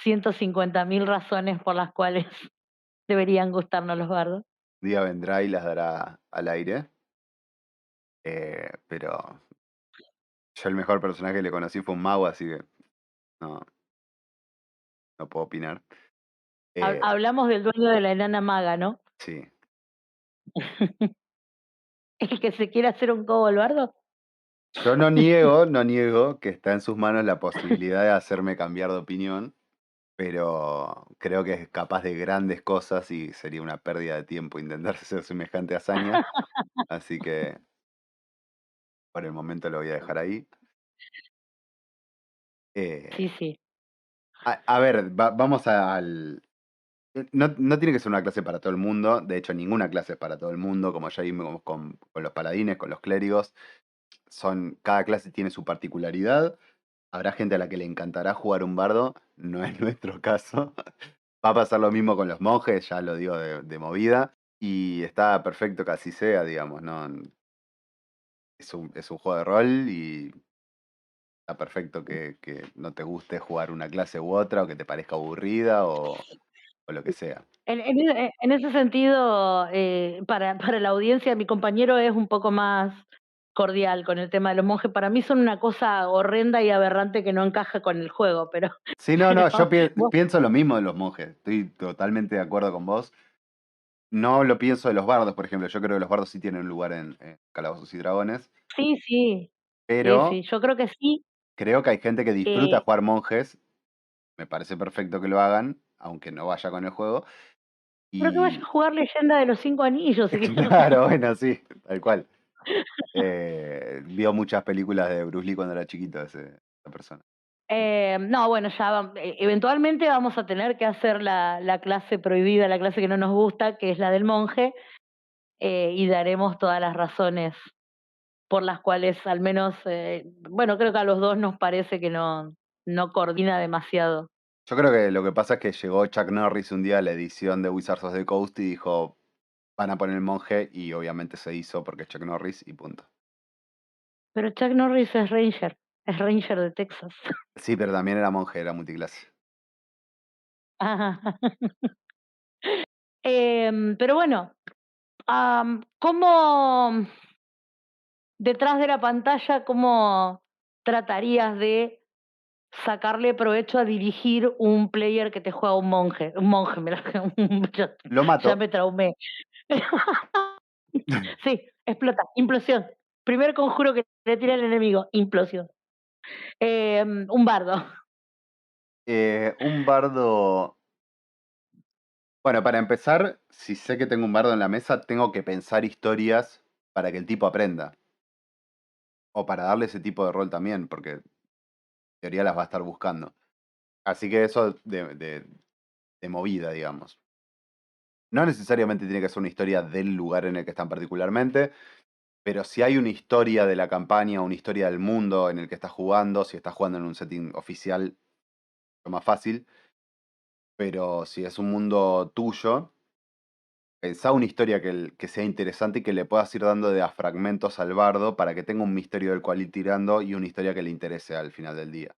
B: 150.000 razones por las cuales deberían gustarnos los bardos.
A: Un día vendrá y las dará al aire. Pero yo el mejor personaje que le conocí fue un mago, así que no, no puedo opinar. Eh,
B: Hablamos del dueño de la enana maga, ¿no?
A: sí.
B: El que se quiere hacer un cobo al bardo.
A: Yo no niego que está en sus manos la posibilidad de hacerme cambiar de opinión, pero creo que es capaz de grandes cosas y sería una pérdida de tiempo intentar hacer semejante hazaña. Así que por el momento lo voy a dejar ahí.
B: Sí,
A: Eh,
B: sí.
A: a ver, vamos al... No, no tiene que ser una clase para todo el mundo, de hecho ninguna clase es para todo el mundo, como ya vimos con los paladines, con los clérigos, cada clase tiene su particularidad. Habrá gente a la que le encantará jugar un bardo, no es nuestro caso. Va a pasar lo mismo con los monjes, ya lo digo de movida, y está perfecto que así sea, digamos, ¿no? Es un juego de rol y está perfecto que no te guste jugar una clase u otra, o que te parezca aburrida, o lo que sea.
B: En ese sentido, para la audiencia, mi compañero es un poco más cordial con el tema de los monjes. Para mí son una cosa horrenda y aberrante que no encaja con el juego, pero
A: Sí, no, no, yo
B: pero vos
A: pienso lo mismo de los monjes, estoy totalmente de acuerdo con vos. No lo pienso de los bardos, por ejemplo, yo creo que los bardos sí tienen un lugar en Calabozos y Dragones,
B: sí, sí, sí,
A: pero
B: sí, yo creo que sí.
A: creo que hay gente que disfruta
B: eh,
A: jugar monjes, me parece perfecto que lo hagan, aunque no vaya con el juego,
B: pero que vaya a
A: y
B: jugar Leyenda de los Cinco Anillos, si quiere.
A: claro, bueno, sí, tal cual. Vio muchas películas de Bruce Lee cuando era chiquito esa persona.
B: No, bueno, eventualmente vamos a tener que hacer la clase prohibida, la clase que no nos gusta, que es la del monje, y daremos todas las razones por las cuales al menos, bueno, creo que a los dos nos parece que no coordina demasiado.
A: Yo creo que lo que pasa es que llegó Chuck Norris un día a la edición de Wizards of the Coast y dijo, van a poner el monje, y obviamente se hizo porque es Chuck Norris y punto.
B: Pero Chuck Norris es Ranger de Texas.
A: Sí, pero también era monje, era multiclase.
B: Ajá. Pero bueno, ¿cómo detrás de la pantalla, cómo tratarías de sacarle provecho a dirigir un player que te juega un monje, mira, ya,
A: Lo
B: ya
A: mato.
B: me traumé. Sí, explota, implosión. Primer conjuro que le tira el enemigo, implosión. Un bardo.
A: Un bardo. Bueno, para empezar, si sé que tengo un bardo en la mesa, tengo que pensar historias para que el tipo aprenda. O para darle ese tipo de rol también, porque en teoría las va a estar buscando. Así que eso de movida, digamos. No necesariamente tiene que ser una historia del lugar en el que están particularmente, pero si hay una historia de la campaña, una historia del mundo en el que estás jugando, si estás jugando en un setting oficial, es más fácil. Pero si es un mundo tuyo, pensá una historia que sea interesante y que le puedas ir dando de a fragmentos al bardo para que tenga un misterio del cual ir tirando y una historia que le interese al final del día.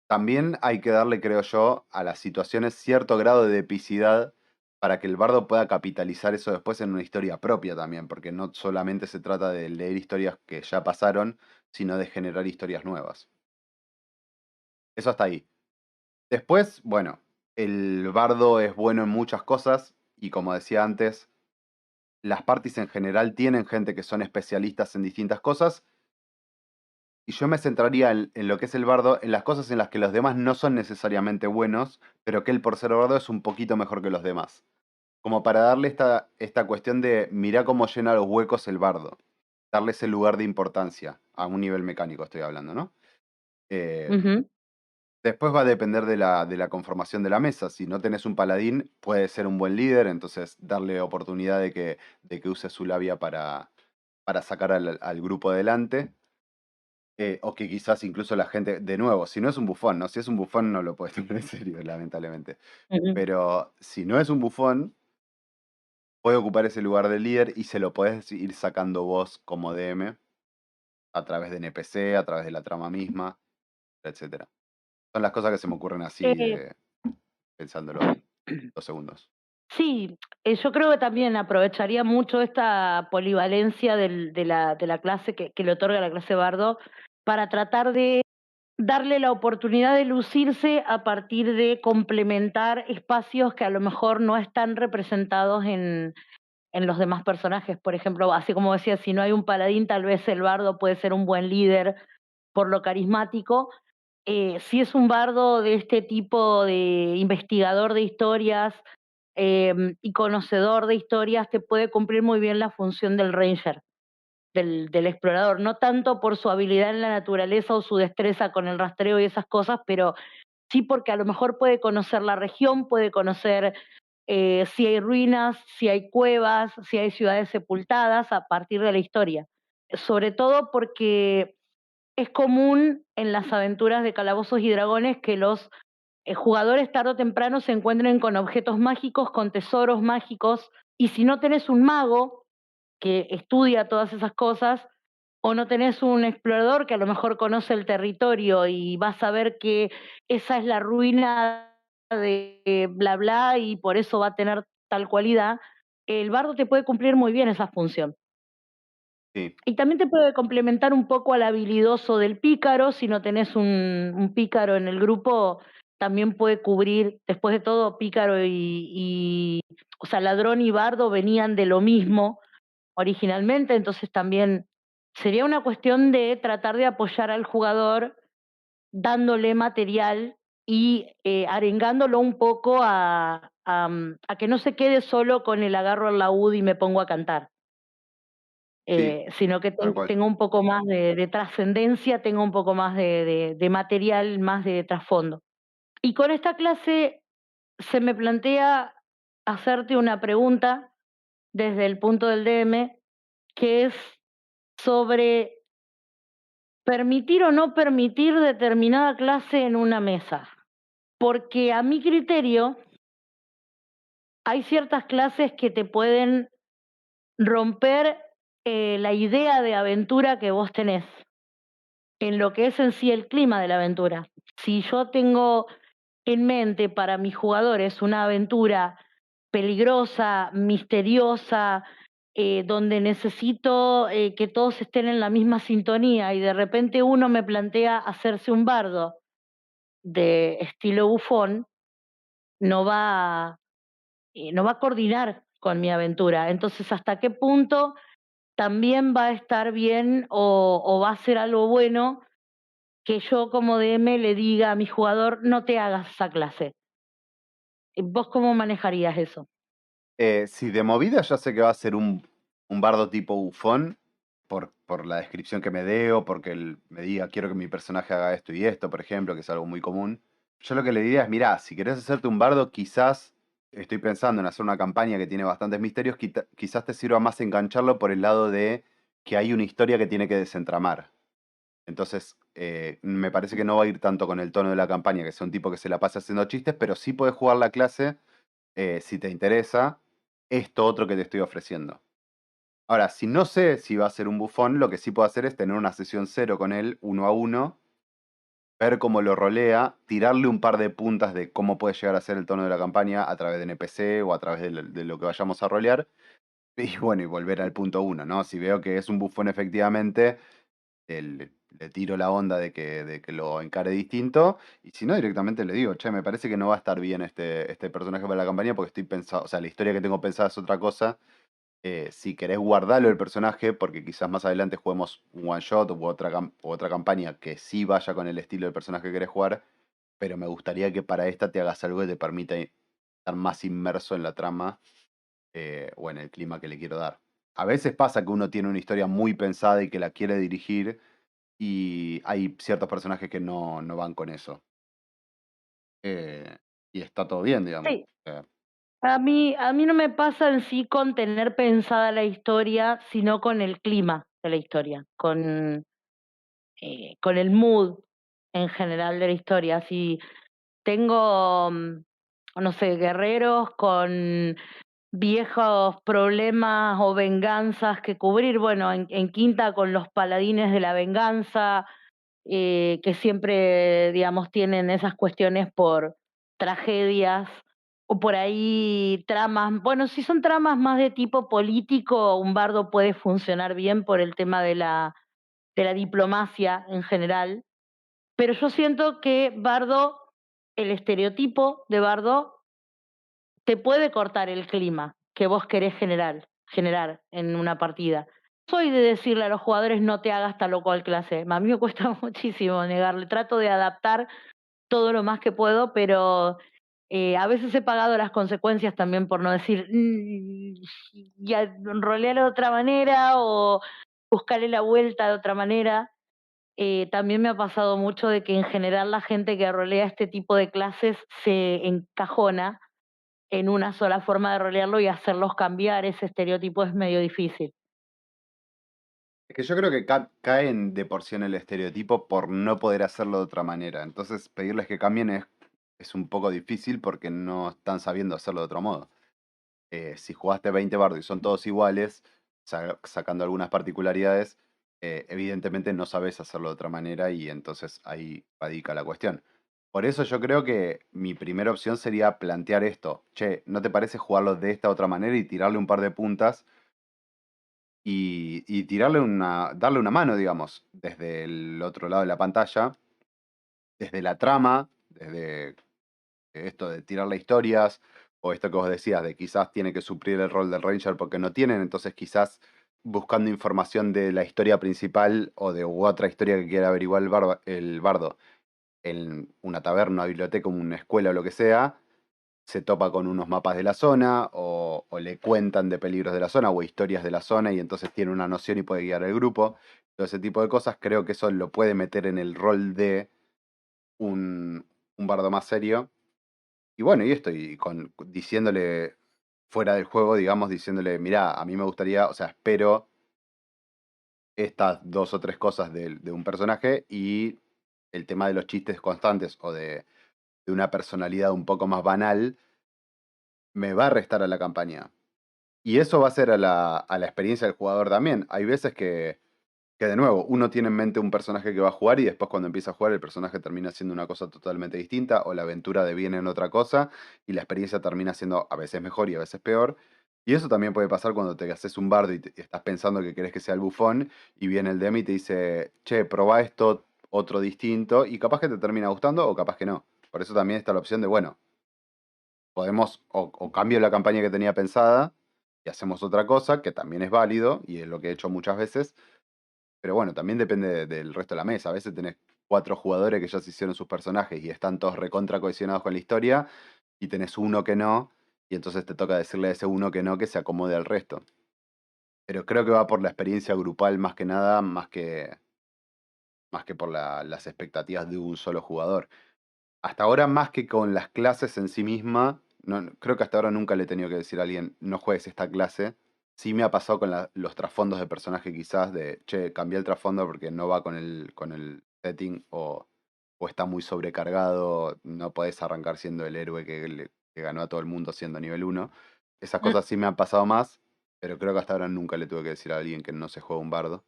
A: También hay que darle, creo yo, a las situaciones cierto grado de epicidad para que el bardo pueda capitalizar eso después en una historia propia también, porque no solamente se trata de leer historias que ya pasaron, sino de generar historias nuevas. Eso está ahí. Después, bueno, el bardo es bueno en muchas cosas y como decía antes, las parties en general tienen gente que son especialistas en distintas cosas y yo me centraría en lo que es el bardo, en las cosas en las que los demás no son necesariamente buenos, pero que él por ser bardo es un poquito mejor que los demás. Como para darle esta cuestión de mirá cómo llena los huecos el bardo. Darle ese lugar de importancia, a un nivel mecánico estoy hablando, ¿no? Eh,
B: Ujú.
A: Después va a depender de la conformación de la mesa. Si no tenés un paladín, puede ser un buen líder, entonces darle oportunidad de que use su labia para sacar al grupo adelante. O que quizás incluso la gente, de nuevo, si no es un bufón, ¿no? Si es un bufón no lo puedes tomar en serio, lamentablemente.
B: Ujú.
A: Pero si no es un bufón, puede ocupar ese lugar de líder y se lo podés ir sacando vos como DM a través de NPC, a través de la trama misma, etcétera. Son las cosas que se me ocurren así
B: Eh,
A: de pensándolo 2 segundos.
B: sí, yo creo que también aprovecharía mucho esta polivalencia de la clase que le otorga la clase Bardo para tratar de darle la oportunidad de lucirse a partir de complementar espacios que a lo mejor no están representados en los demás personajes. Por ejemplo, así como decía, si no hay un paladín, tal vez el bardo puede ser un buen líder por lo carismático. Si es un bardo de este tipo de investigador de historias y conocedor de historias, te puede cumplir muy bien la función del ranger, del explorador, no tanto por su habilidad en la naturaleza o su destreza con el rastreo y esas cosas, pero sí porque a lo mejor puede conocer la región, puede conocer si hay ruinas, si hay cuevas, si hay ciudades sepultadas a partir de la historia. Sobre todo porque es común en las aventuras de Calabozos y Dragones que los jugadores tarde o temprano se encuentren con objetos mágicos, con tesoros mágicos, y si no tenés un mago que estudia todas esas cosas, o no tenés un explorador que a lo mejor conoce el territorio y vas a ver que esa es la ruina de bla bla y por eso va a tener tal cualidad, el bardo te puede cumplir muy bien esa función.
A: Sí,
B: Y también te puede complementar un poco al habilidoso del pícaro, si no tenés un pícaro en el grupo, también puede cubrir, después de todo, pícaro o sea, ladrón y bardo venían de lo mismo originalmente, entonces también sería una cuestión de tratar de apoyar al jugador dándole material y arengándolo un poco a que no se quede solo con el agarro al laúd y me pongo a cantar,
A: sí,
B: sino que
A: tal cual.
B: tenga un poco más de trascendencia, tenga un poco más de material, más de trasfondo. Y con esta clase se me plantea hacerte una pregunta desde el punto del DM, que es sobre permitir o no permitir determinada clase en una mesa. Porque a mi criterio hay ciertas clases que te pueden romper la idea de aventura que vos tenés, en lo que es en sí el clima de la aventura. Si yo tengo en mente para mis jugadores una aventura peligrosa, misteriosa, donde necesito que todos estén en la misma sintonía y de repente uno me plantea hacerse un bardo de estilo bufón, no va, no va a coordinar con mi aventura. Entonces, ¿hasta qué punto también va a estar bien o va a ser algo bueno que yo como DM le diga a mi jugador, no te hagas esa clase? ¿Vos cómo manejarías eso?
A: Si de movida ya sé que va a ser un bardo tipo bufón, por la descripción que me dé o porque él me diga quiero que mi personaje haga esto y esto, por ejemplo, que es algo muy común. Yo lo que le diría es, mirá, si querés hacerte un bardo, quizás estoy pensando en hacer una campaña que tiene bastantes misterios, quizás te sirva más engancharlo por el lado de que hay una historia que tiene que desentramar. Entonces, me parece que no va a ir tanto con el tono de la campaña, que sea un tipo que se la pase haciendo chistes, pero sí puedes jugar la clase, si te interesa, esto otro que te estoy ofreciendo. Ahora, si no sé si va a ser un bufón, lo que sí puedo hacer es tener una sesión cero con él, uno a uno, ver cómo lo rolea, tirarle un par de puntas de cómo puede llegar a ser el tono de la campaña a través de NPC o a través de lo que vayamos a rolear. Y bueno, y volver al punto uno, ¿no? Si veo que es un bufón efectivamente, le tiro la onda de que lo encare distinto. Y si no, directamente le digo, che, me parece que no va a estar bien este personaje para la campaña porque estoy pensado, o sea, la historia que tengo pensada es otra cosa. Si querés guardarlo el personaje, porque quizás más adelante juguemos un one shot u otra campaña que sí vaya con el estilo del personaje que querés jugar, pero me gustaría que para esta te hagas algo que te permita estar más inmerso en la trama, o en el clima que le quiero dar. A veces pasa que uno tiene una historia muy pensada y que la quiere dirigir, y hay ciertos personajes que no van con eso. Eh, y está todo bien, digamos.
B: Sí, a mí no me pasa en sí con tener pensada la historia, sino con el clima de la historia, con el mood en general de la historia. Si tengo, no sé, guerreros con viejos problemas o venganzas que cubrir, bueno, en quinta con los paladines de la venganza, que siempre, digamos, tienen esas cuestiones por tragedias o por ahí tramas. Bueno, si son tramas más de tipo político, un bardo puede funcionar bien por el tema de la diplomacia en general, pero yo siento que bardo, el estereotipo de bardo, te puede cortar el clima que vos querés generar en una partida. Soy de decirle a los jugadores no te hagas tal o cual clase. A mí me cuesta muchísimo negarle. Trato de adaptar todo lo más que puedo, pero a veces he pagado las consecuencias también por no decir, ya rolealo de otra manera o buscarle la vuelta de otra manera. También me ha pasado mucho de que en general la gente que rolea este tipo de clases se encajona en una sola forma de rolearlo y hacerlos cambiar ese estereotipo es medio difícil.
A: Es que yo creo que caen de por sí en el estereotipo por no poder hacerlo de otra manera. Entonces, pedirles que cambien es un poco difícil porque no están sabiendo hacerlo de otro modo. Si jugaste 20 bardos y son todos iguales, sacando algunas particularidades, evidentemente no sabes hacerlo de otra manera y entonces ahí radica la cuestión. Por eso yo creo que mi primera opción sería plantear esto. Che, ¿no te parece jugarlo de esta otra manera y tirarle un par de puntas y darle una mano, digamos, desde el otro lado de la pantalla, desde la trama, desde esto de tirarle historias, o esto que vos decías, de quizás tiene que suplir el rol del Ranger porque no tienen, entonces quizás buscando información de la historia principal o de otra historia que quiera averiguar el bardo en una taberna, una biblioteca, una escuela o lo que sea, se topa con unos mapas de la zona o le cuentan de peligros de la zona o historias de la zona y entonces tiene una noción y puede guiar el grupo. Todo ese tipo de cosas creo que eso lo puede meter en el rol de un bardo más serio. Y bueno, y esto, diciéndole fuera del juego, digamos, diciéndole, mirá, a mí me gustaría, o sea, espero estas dos o tres cosas de un personaje y el tema de los chistes constantes o de una personalidad un poco más banal me va a restar a la campaña. Y eso va a ser a la experiencia del jugador también. Hay veces que Que de nuevo, uno tiene en mente un personaje que va a jugar y después cuando empieza a jugar el personaje termina siendo una cosa totalmente distinta o la aventura deviene en otra cosa y la experiencia termina siendo a veces mejor y a veces peor. Y eso también puede pasar cuando te haces un bardo y estás pensando que querés que sea el bufón y viene el DM y te dice, che, probá esto otro distinto y capaz que te termina gustando o capaz que no. Por eso también está la opción de, bueno, podemos o cambio la campaña que tenía pensada y hacemos otra cosa, que también es válido y es lo que he hecho muchas veces, pero bueno, también depende del resto de la mesa. A veces tenés 4 jugadores que ya se hicieron sus personajes y están todos recontra cohesionados con la historia, y tenés uno que no, y entonces te toca decirle a ese uno que no que se acomode al resto. Pero creo que va por la experiencia grupal más que nada, más que por las expectativas de un solo jugador. Hasta ahora, más que con las clases en sí misma, creo que hasta ahora nunca le he tenido que decir a alguien, no juegues esta clase. Sí me ha pasado con los trasfondos de personaje quizás, de, che, cambié el trasfondo porque no va con el setting o está muy sobrecargado, no podés arrancar siendo el héroe que ganó a todo el mundo siendo nivel 1. Esas
B: Mm,
A: cosas sí me han pasado más, pero creo que hasta ahora nunca le tuve que decir a alguien que no se juega un bardo.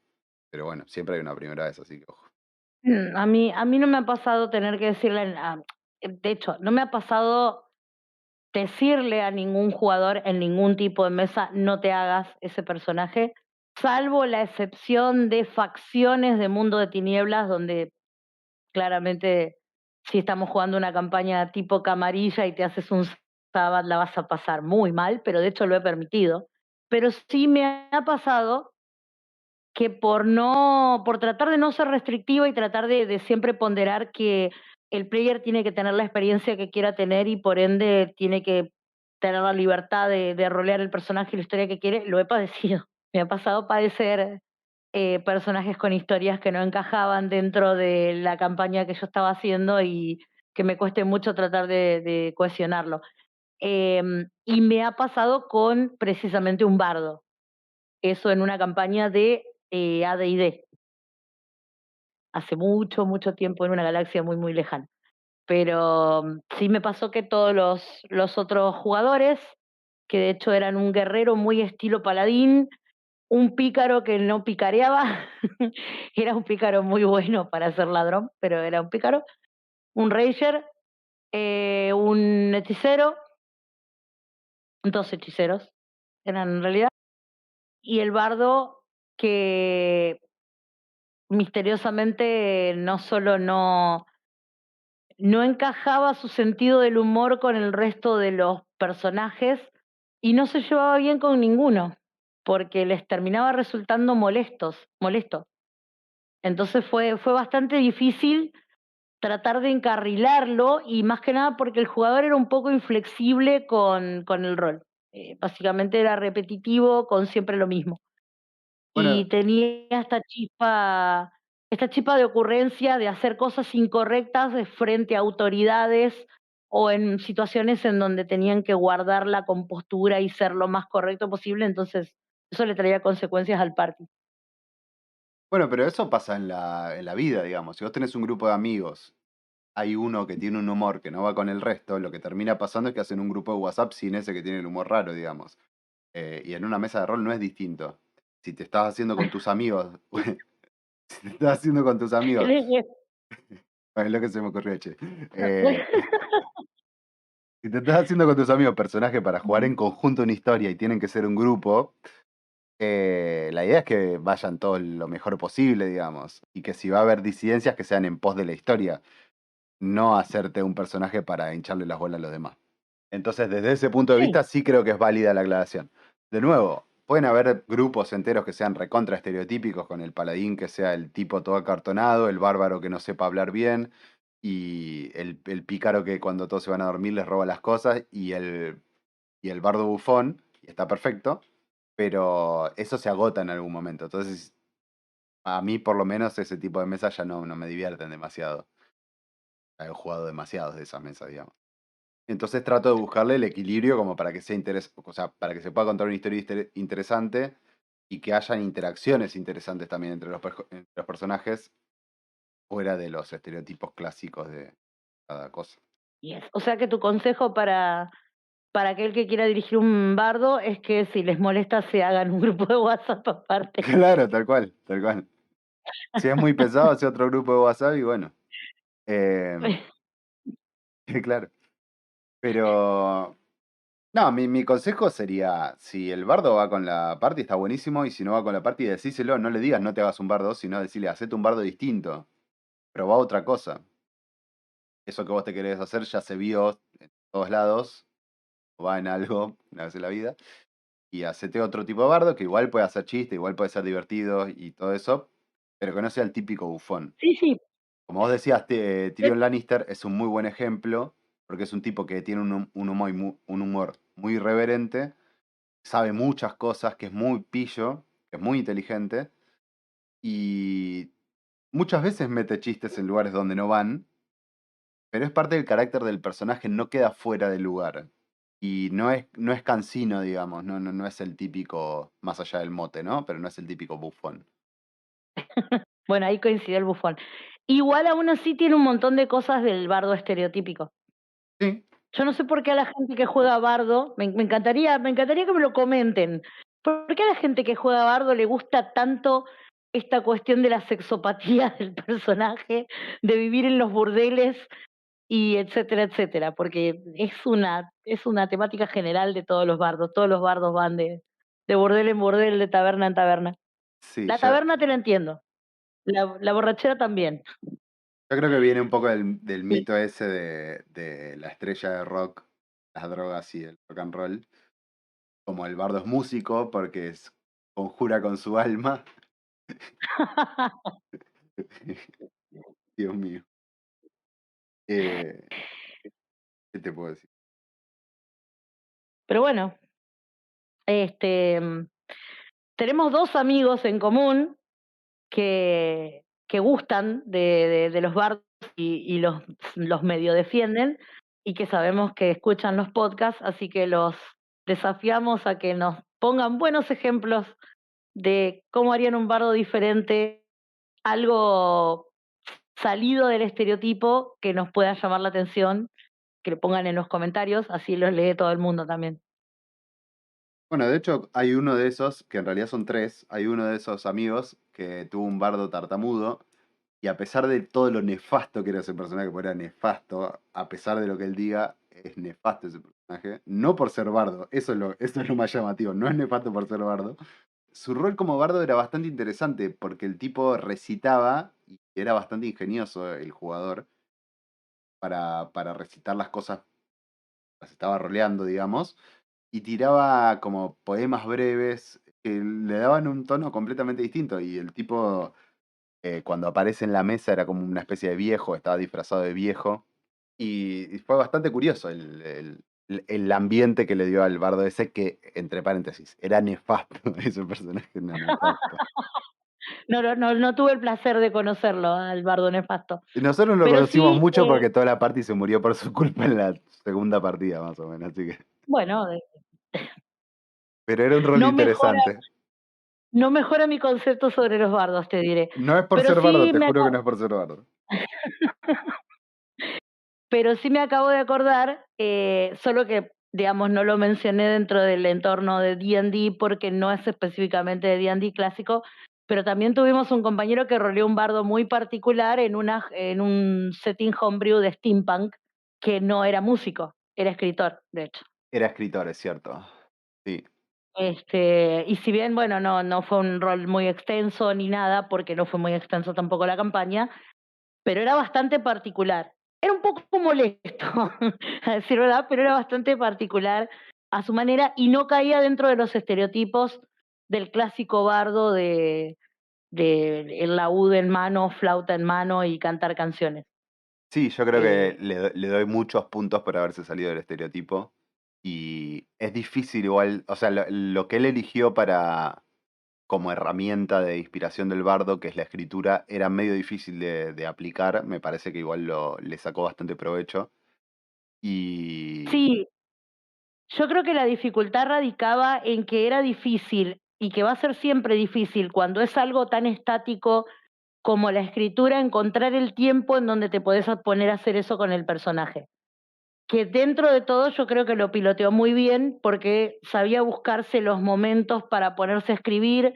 A: Pero bueno, siempre hay una primera vez, así que ojo.
B: a mí no me ha pasado tener que decirle de hecho, no me ha pasado decirle a ningún jugador en ningún tipo de mesa: "No te hagas ese personaje", salvo la excepción de facciones de Mundo de Tinieblas, donde claramente, si estamos jugando una campaña tipo camarilla y te haces un Sabbath, la vas a pasar muy mal, pero de hecho lo he permitido. Pero sí me ha pasado que por tratar de no ser restrictiva y tratar de siempre ponderar que el player tiene que tener la experiencia que quiera tener y por ende tiene que tener la libertad de rolear el personaje y la historia que quiere, lo he padecido. Me ha pasado padecer personajes con historias que no encajaban dentro de la campaña que yo estaba haciendo y que me cueste mucho tratar de cohesionarlo. Y me ha pasado con precisamente un bardo, eso en una campaña de AD&D, hace mucho, mucho tiempo en una galaxia muy, muy lejana. Pero sí me pasó que todos los otros jugadores, que de hecho eran un guerrero muy estilo paladín, un pícaro que no picareaba, era un pícaro muy bueno para ser ladrón, pero era un pícaro, un ranger, un hechicero, 2 hechiceros eran en realidad, y el bardo que misteriosamente no solo no encajaba su sentido del humor con el resto de los personajes y no se llevaba bien con ninguno, porque les terminaba resultando molesto. Entonces fue bastante difícil tratar de encarrilarlo y más que nada porque el jugador era un poco inflexible con el rol. Básicamente era repetitivo con siempre lo mismo.
A: Bueno,
B: Y tenía esta chispa de ocurrencia de hacer cosas incorrectas de frente a autoridades o en situaciones en donde tenían que guardar la compostura y ser lo más correcto posible, entonces eso le traía consecuencias al party.
A: bueno, pero eso pasa en la vida, digamos. Si vos tenés un grupo de amigos, hay uno que tiene un humor que no va con el resto, lo que termina pasando es que hacen un grupo de WhatsApp sin ese que tiene el humor raro, digamos. Y en una mesa de rol no es distinto. Si te estás haciendo con tus amigos, si te estás haciendo con tus amigos, es lo que se me ocurrió, che. Eh, si te estás haciendo con tus amigos personaje para jugar en conjunto una historia y tienen que ser un grupo, la idea es que vayan todo lo mejor posible, digamos. Y que si va a haber disidencias, que sean en pos de la historia, no hacerte un personaje para hincharle las bolas a los demás. Entonces, desde ese punto de
B: Sí,
A: vista, sí creo que es válida la aclaración. De nuevo, pueden haber grupos enteros que sean recontra estereotípicos, con el paladín que sea el tipo todo acartonado, el bárbaro que no sepa hablar bien, y el pícaro que cuando todos se van a dormir les roba las cosas, y el bardo bufón, y está perfecto, pero eso se agota en algún momento. Entonces, a mí por lo menos ese tipo de mesas ya no me divierten demasiado. He jugado demasiados de esas mesas, digamos. Entonces trato de buscarle el equilibrio como para que sea o sea, para que se pueda contar una historia interesante y que hayan interacciones interesantes también entre los personajes, fuera de los estereotipos clásicos de cada cosa.
B: yes. O sea que tu consejo para aquel que quiera dirigir un bardo es que si les molesta se hagan un grupo de WhatsApp aparte.
A: Claro, tal cual, tal cual. Si es muy pesado, hace otro grupo de WhatsApp y bueno. em, claro. Pero no, mi consejo sería, si el bardo va con la party, está buenísimo, y si no va con la party, decíselo, no le digas no te hagas un bardo, sino decirle, hacete un bardo distinto, probá otra cosa. Eso que vos te querés hacer ya se vio en todos lados, o va en algo una vez en la vida, y hacete otro tipo de bardo que igual puede hacer chiste, igual puede ser divertido y todo eso, pero que no sea el típico bufón.
B: Sí, sí.
A: Como vos decías,
B: Yo
A: Tyrion Lannister es un muy buen ejemplo, porque es un tipo que tiene un humor muy irreverente, sabe muchas cosas, que es muy pillo, que es muy inteligente, y muchas veces mete chistes en lugares donde no van, pero es parte del carácter del personaje, no queda fuera de lugar. Y no es cansino, digamos, no es el típico, más allá del mote, ¿no? Pero no es el típico bufón.
B: bueno, ahí coincidió el bufón. Igual aún así tiene un montón de cosas del bardo estereotípico.
A: Sí,
B: Yo no sé por qué a la gente que juega bardo, me encantaría que me lo comenten. ¿Por qué a la gente que juega bardo le gusta tanto esta cuestión de la sexopatía del personaje, de vivir en los burdeles y etcétera, etcétera? Porque es una temática general de todos los bardos van de burdel en burdel, de taberna en taberna.
A: sí,
B: La taberna te la entiendo, la borrachera también.
A: yo creo que viene un poco del
B: Sí.
A: mito ese de la estrella de rock, las drogas y el rock and roll. Como el bardo es músico porque conjura con su alma. Dios mío. Eh, ¿Qué te puedo decir?
B: Pero bueno, este, tenemos 2 amigos en común que gustan de los bardos y los medio defienden, y que sabemos que escuchan los podcasts, así que los desafiamos a que nos pongan buenos ejemplos de cómo harían un bardo diferente, algo salido del estereotipo que nos pueda llamar la atención, que lo pongan en los comentarios, así los lee todo el mundo también.
A: Bueno, de hecho, hay uno de esos, que en realidad son tres, hay uno de esos amigos que tuvo un bardo tartamudo, y a pesar de todo lo nefasto que era ese personaje, porque era nefasto, a pesar de lo que él diga, es nefasto ese personaje, no por ser bardo, eso es lo más llamativo, no es nefasto por ser bardo. Su rol como bardo era bastante interesante, porque el tipo recitaba, y era bastante ingenioso el jugador, para recitar las cosas, las estaba roleando, digamos, y tiraba como poemas breves que le daban un tono completamente distinto. Y el tipo, cuando aparece en la mesa, era como una especie de viejo, estaba disfrazado de viejo. Y fue bastante curioso el ambiente que le dio al bardo ese, que, entre paréntesis, era nefasto. Ese personaje era nefasto.
B: No tuve el placer de conocerlo, al bardo nefasto.
A: Y nosotros lo
B: Pero
A: conocimos
B: sí,
A: mucho porque toda la party se murió por su culpa en la segunda partida, más o menos. Así que.
B: bueno,
A: Pero era un rol
B: no mejora
A: interesante.
B: no mejora mi concepto sobre los bardos, te diré.
A: No es por
B: Pero
A: ser bardo,
B: sí
A: te
B: me
A: juro que
B: aca
A: no es por ser bardo.
B: pero sí me acabo de acordar, solo que, digamos, no lo mencioné dentro del entorno de D&D porque no es específicamente de D&D clásico, pero también tuvimos un compañero que roleó un bardo muy particular en un setting homebrew de steampunk, que no era músico, era escritor, de hecho.
A: Era escritor, es cierto. Sí.
B: Y si bien, bueno, no fue un rol muy extenso ni nada, porque no fue muy extenso tampoco la campaña, pero era bastante particular. Era un poco molesto, a decir verdad, pero era bastante particular a su manera y no caía dentro de los estereotipos del clásico bardo de el laúd en mano, flauta en mano y cantar canciones.
A: Sí, yo creo que
B: Eh,
A: le doy muchos puntos por haberse salido del estereotipo. Y es difícil igual, o sea, lo que él eligió como herramienta de inspiración del bardo, que es la escritura, era medio difícil de aplicar. Me parece que igual le sacó bastante provecho. Y
B: sí, yo creo que la dificultad radicaba en que era difícil y que va a ser siempre difícil cuando es algo tan estático como la escritura, encontrar el tiempo en donde te podés poner a hacer eso con el personaje. Que dentro de todo yo creo que lo piloteó muy bien porque sabía buscarse los momentos para ponerse a escribir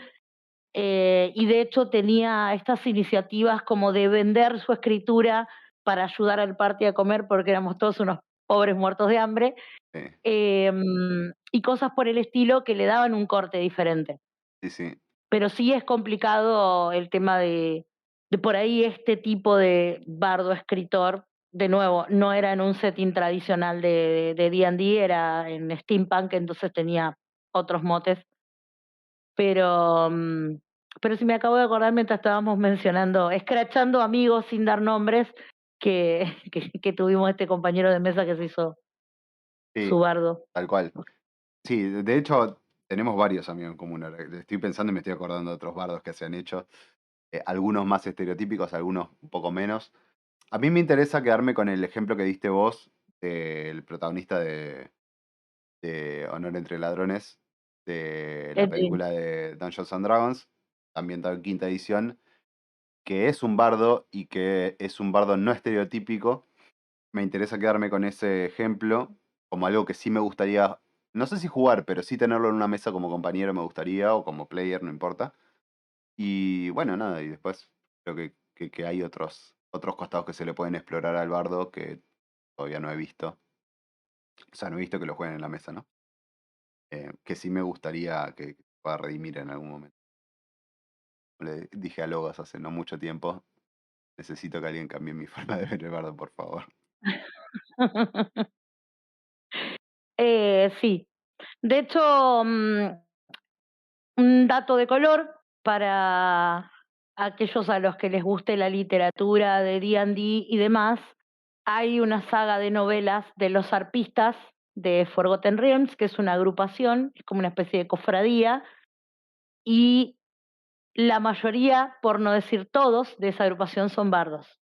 B: y de hecho tenía estas iniciativas como de vender su escritura para ayudar al party a comer porque éramos todos unos pobres muertos de hambre,
A: Sí,
B: y cosas por el estilo que le daban un corte diferente.
A: sí, sí,
B: Pero sí es complicado el tema de por ahí este tipo de bardo escritor, de nuevo, no era en un setting tradicional de D&D, era en steampunk, entonces tenía otros motes. Pero, pero sí me acabo de acordar mientras estábamos mencionando, escrachando amigos sin dar nombres, que que tuvimos este compañero de mesa que se hizo
A: sí,
B: su bardo.
A: tal cual. Sí, de hecho, tenemos varios amigos en común. Ahora que estoy pensando y me estoy acordando de otros bardos que se han hecho. Algunos más estereotípicos, algunos un poco menos. A mí me interesa quedarme con el ejemplo que diste vos del protagonista de Honor entre Ladrones, de la
B: Edwin.
A: película de Dungeons and Dragons, ambientado en quinta edición, que es un bardo y que es un bardo no estereotípico. Me interesa quedarme con ese ejemplo como algo que sí me gustaría, no sé si jugar, pero sí tenerlo en una mesa como compañero me gustaría, o como player, no importa. Y bueno, nada, y después creo que hay otros costados que se le pueden explorar al bardo que todavía no he visto. O sea, no he visto que lo jueguen en la mesa, ¿no? Que sí me gustaría que pueda redimir en algún momento. Le dije a Logos hace no mucho tiempo, necesito que alguien cambie mi forma de ver el bardo, por favor.
B: Sí. De hecho, un dato de color para aquellos a los que les guste la literatura de D&D y demás, hay una saga de novelas de los arpistas de Forgotten Realms, que es una agrupación, es como una especie de cofradía, y la mayoría, por no decir todos, de esa agrupación son bardos.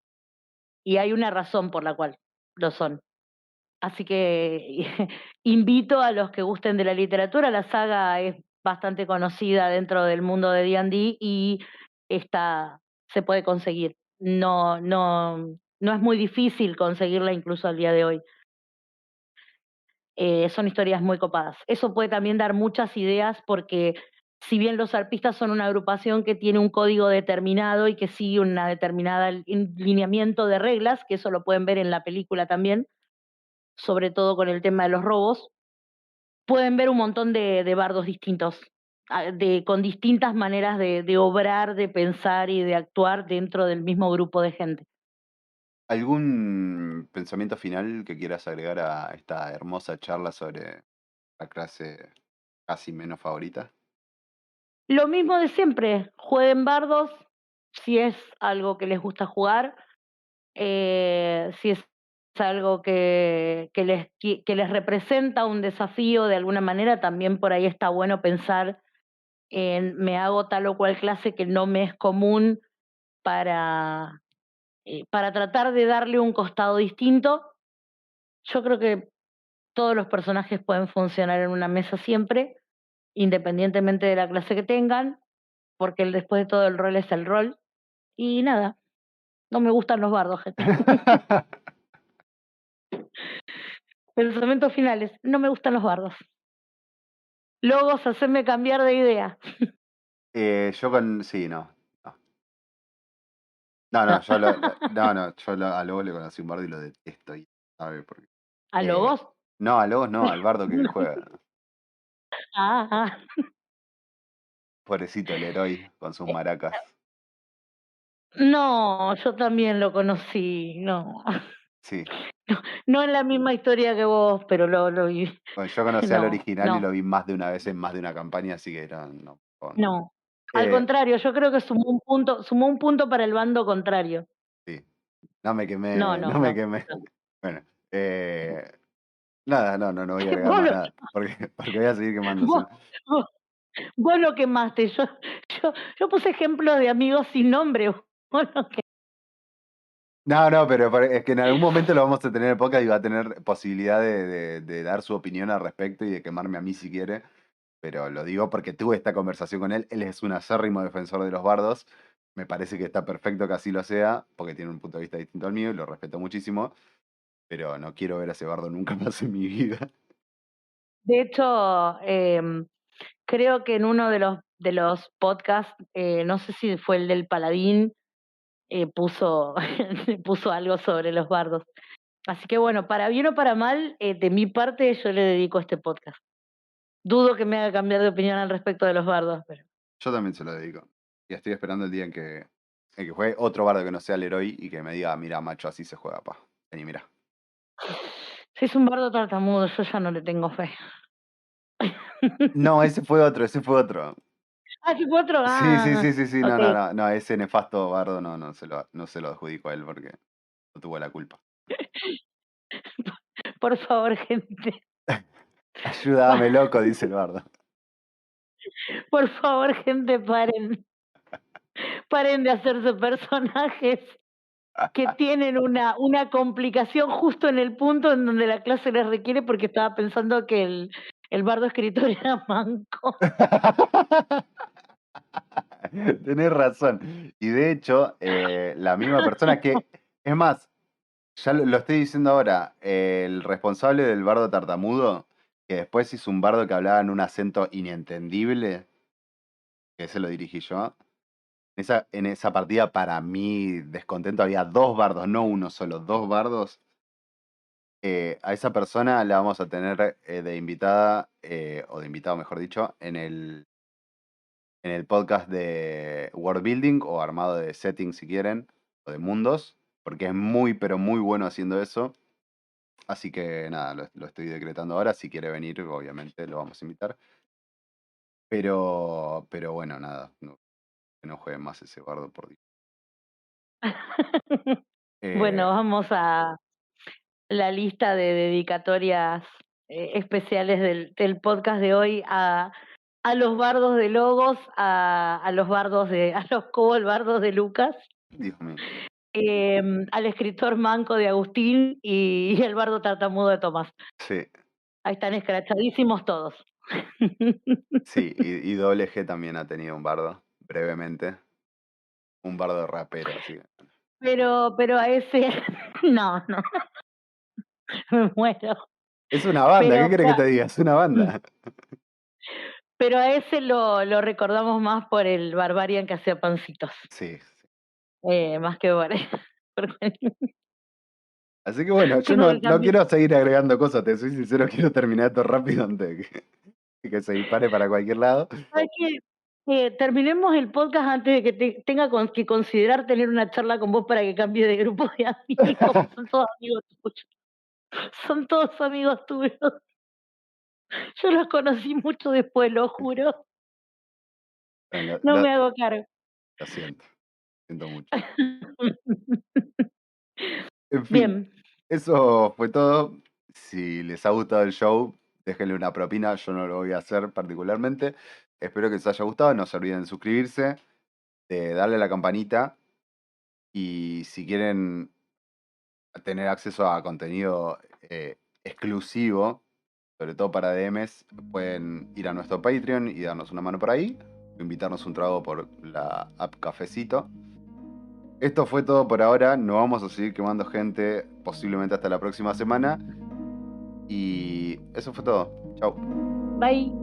B: Y hay una razón por la cual lo son. Así que invito a los que gusten de la literatura, la saga es bastante conocida dentro del mundo de D&D y está, se puede conseguir. No es muy difícil conseguirla incluso al día de hoy. Son historias muy copadas. Eso puede también dar muchas ideas porque si bien los arpistas son una agrupación que tiene un código determinado y que sigue una determinada lineamiento de reglas, que eso lo pueden ver en la película también, sobre todo con el tema de los robos, pueden ver un montón de bardos distintos, con distintas maneras de obrar, de pensar y de actuar dentro del mismo grupo de gente.
A: ¿Algún pensamiento final que quieras agregar a esta hermosa charla sobre la clase casi menos favorita?
B: Lo mismo de siempre, jueguen bardos si es algo que les gusta jugar, si es algo que les representa un desafío de alguna manera, también por ahí está bueno pensar en me hago tal o cual clase que no me es común para, para tratar de darle un costado distinto. Yo creo que todos los personajes pueden funcionar en una mesa siempre, independientemente de la clase que tengan, porque después de todo el rol es el rol. Y nada, no me gustan los bardos, gente. Pensamientos finales, no me gustan los bardos. Logos, hacerme cambiar de idea.
A: Yo con. Sí, no. No, no, no,
B: No.
A: no, no, a Lobos le conocí un bardo y lo detesto. Y, ¿sabe por qué?
B: ¿A
A: Eh,
B: lobos?
A: no, a Lobos no, al bardo que juega.
B: Ah, ah.
A: Pobrecito el héroe con sus maracas.
B: No, yo también lo conocí, no.
A: Sí.
B: No en la misma historia que vos, pero lo vi.
A: Bueno, yo conocí al
B: No,
A: original y
B: no,
A: lo vi más de una vez en más de una campaña, así que no, no.
B: no. Al
A: Eh,
B: contrario, yo creo que sumó un punto para el bando contrario.
A: sí, no me
B: No,
A: quemé,
B: no,
A: no me
B: no.
A: quemé. Bueno, nada, no, no, no voy a agregar
B: Vos
A: más
B: lo
A: nada, porque voy a seguir quemándose.
B: vos vos vos lo quemaste. Yo yo puse ejemplos de amigos sin nombre. Vos lo que
A: No, no, pero es que en algún momento lo vamos a tener en el podcast y va a tener posibilidad de dar su opinión al respecto y de quemarme a mí si quiere. Pero lo digo porque tuve esta conversación con él. Él es un acérrimo defensor de los bardos. Me parece que está perfecto que así lo sea, porque tiene un punto de vista distinto al mío y lo respeto muchísimo. Pero no quiero ver a ese bardo nunca más en mi vida.
B: de hecho, creo que en uno de los los podcasts, no sé si fue el del Paladín, puso, puso algo sobre los bardos. Así que bueno, para bien o para mal, de mi parte yo le dedico este podcast. Dudo que me haga cambiar de opinión al respecto de los bardos, pero
A: Yo también se lo dedico. Y estoy esperando el día en que juegue otro bardo que no sea Leroy y que me diga, mira, macho, así se juega, pa. Vení, mira.
B: si es un bardo tartamudo, yo ya no le tengo fe.
A: No, ese fue otro, ese fue otro.
B: Ah, ¿sí fue otro?
A: Sí, sí,
B: Ah,
A: sí, sí, sí, no,
B: ok.
A: no, no, no, ese nefasto bardo no se lo adjudico a él porque no tuvo la culpa.
B: Por favor, gente.
A: Ayúdame, loco, dice el bardo.
B: Por favor, gente, paren. Paren de hacerse personajes que tienen una complicación justo en el punto en donde la clase les requiere, porque estaba pensando que el bardo escritor era manco.
A: Tenés razón. Y de hecho, la misma persona que, es más, ya lo estoy diciendo ahora, el responsable del bardo tartamudo, que después hizo un bardo que hablaba en un acento inentendible, que se lo dirigí yo. En esa partida, para mí, descontento, había dos bardos, no uno solo, dos bardos. A esa persona la vamos a tener de invitada, o de invitado, mejor dicho, en el podcast de World Building o armado de settings, si quieren, o de mundos, porque es muy, pero muy bueno haciendo eso. Así que nada, lo estoy decretando ahora. Si quiere venir, obviamente lo vamos a invitar. Pero bueno, nada, que no juegue más ese bardo, por Dios.
B: Bueno,
A: Eh,
B: vamos a la lista de dedicatorias especiales del podcast de hoy a los bardos de Logos, a los bardos a los cobolbardos de Lucas,
A: Dios mío.
B: al escritor manco de Agustín y el bardo tartamudo de Tomás.
A: Sí,
B: Ahí están escrachadísimos todos.
A: sí, y Doble G también ha tenido un bardo, brevemente. Un bardo rapero, así que.
B: Pero a ese, no, no, me muero.
A: Es una banda, ¿qué
B: Pero,
A: querés que te diga? Es una banda.
B: pero a ese lo recordamos más por el Barbarian que hacía pancitos,
A: Sí, sí.
B: más que por,
A: Así que bueno, yo
B: tengo
A: no,
B: que
A: no
B: cambiar.
A: quiero seguir agregando cosas, te soy sincero, quiero terminar esto rápido antes de que se dispare para cualquier lado.
B: ¿Sabes qué? Terminemos el podcast antes de que tenga que considerar tener una charla con vos para que cambie de grupo de amigos. Son todos amigos tuyos. Son todos amigos tuyos. Yo los conocí mucho después, lo juro.
A: Bueno,
B: No me hago cargo.
A: lo siento mucho. En fin,
B: Bien.
A: eso fue todo. Si les ha gustado el show, déjenle una propina, yo no lo voy a hacer particularmente. Espero que les haya gustado, no se olviden de suscribirse, de darle a la campanita y si quieren tener acceso a contenido exclusivo, sobre todo para DMs, pueden ir a nuestro Patreon y darnos una mano por ahí, o invitarnos un trago por la app Cafecito. Esto fue todo por ahora, nos vamos a seguir quemando gente posiblemente hasta la próxima semana. Y eso fue todo. Chau.
B: Bye.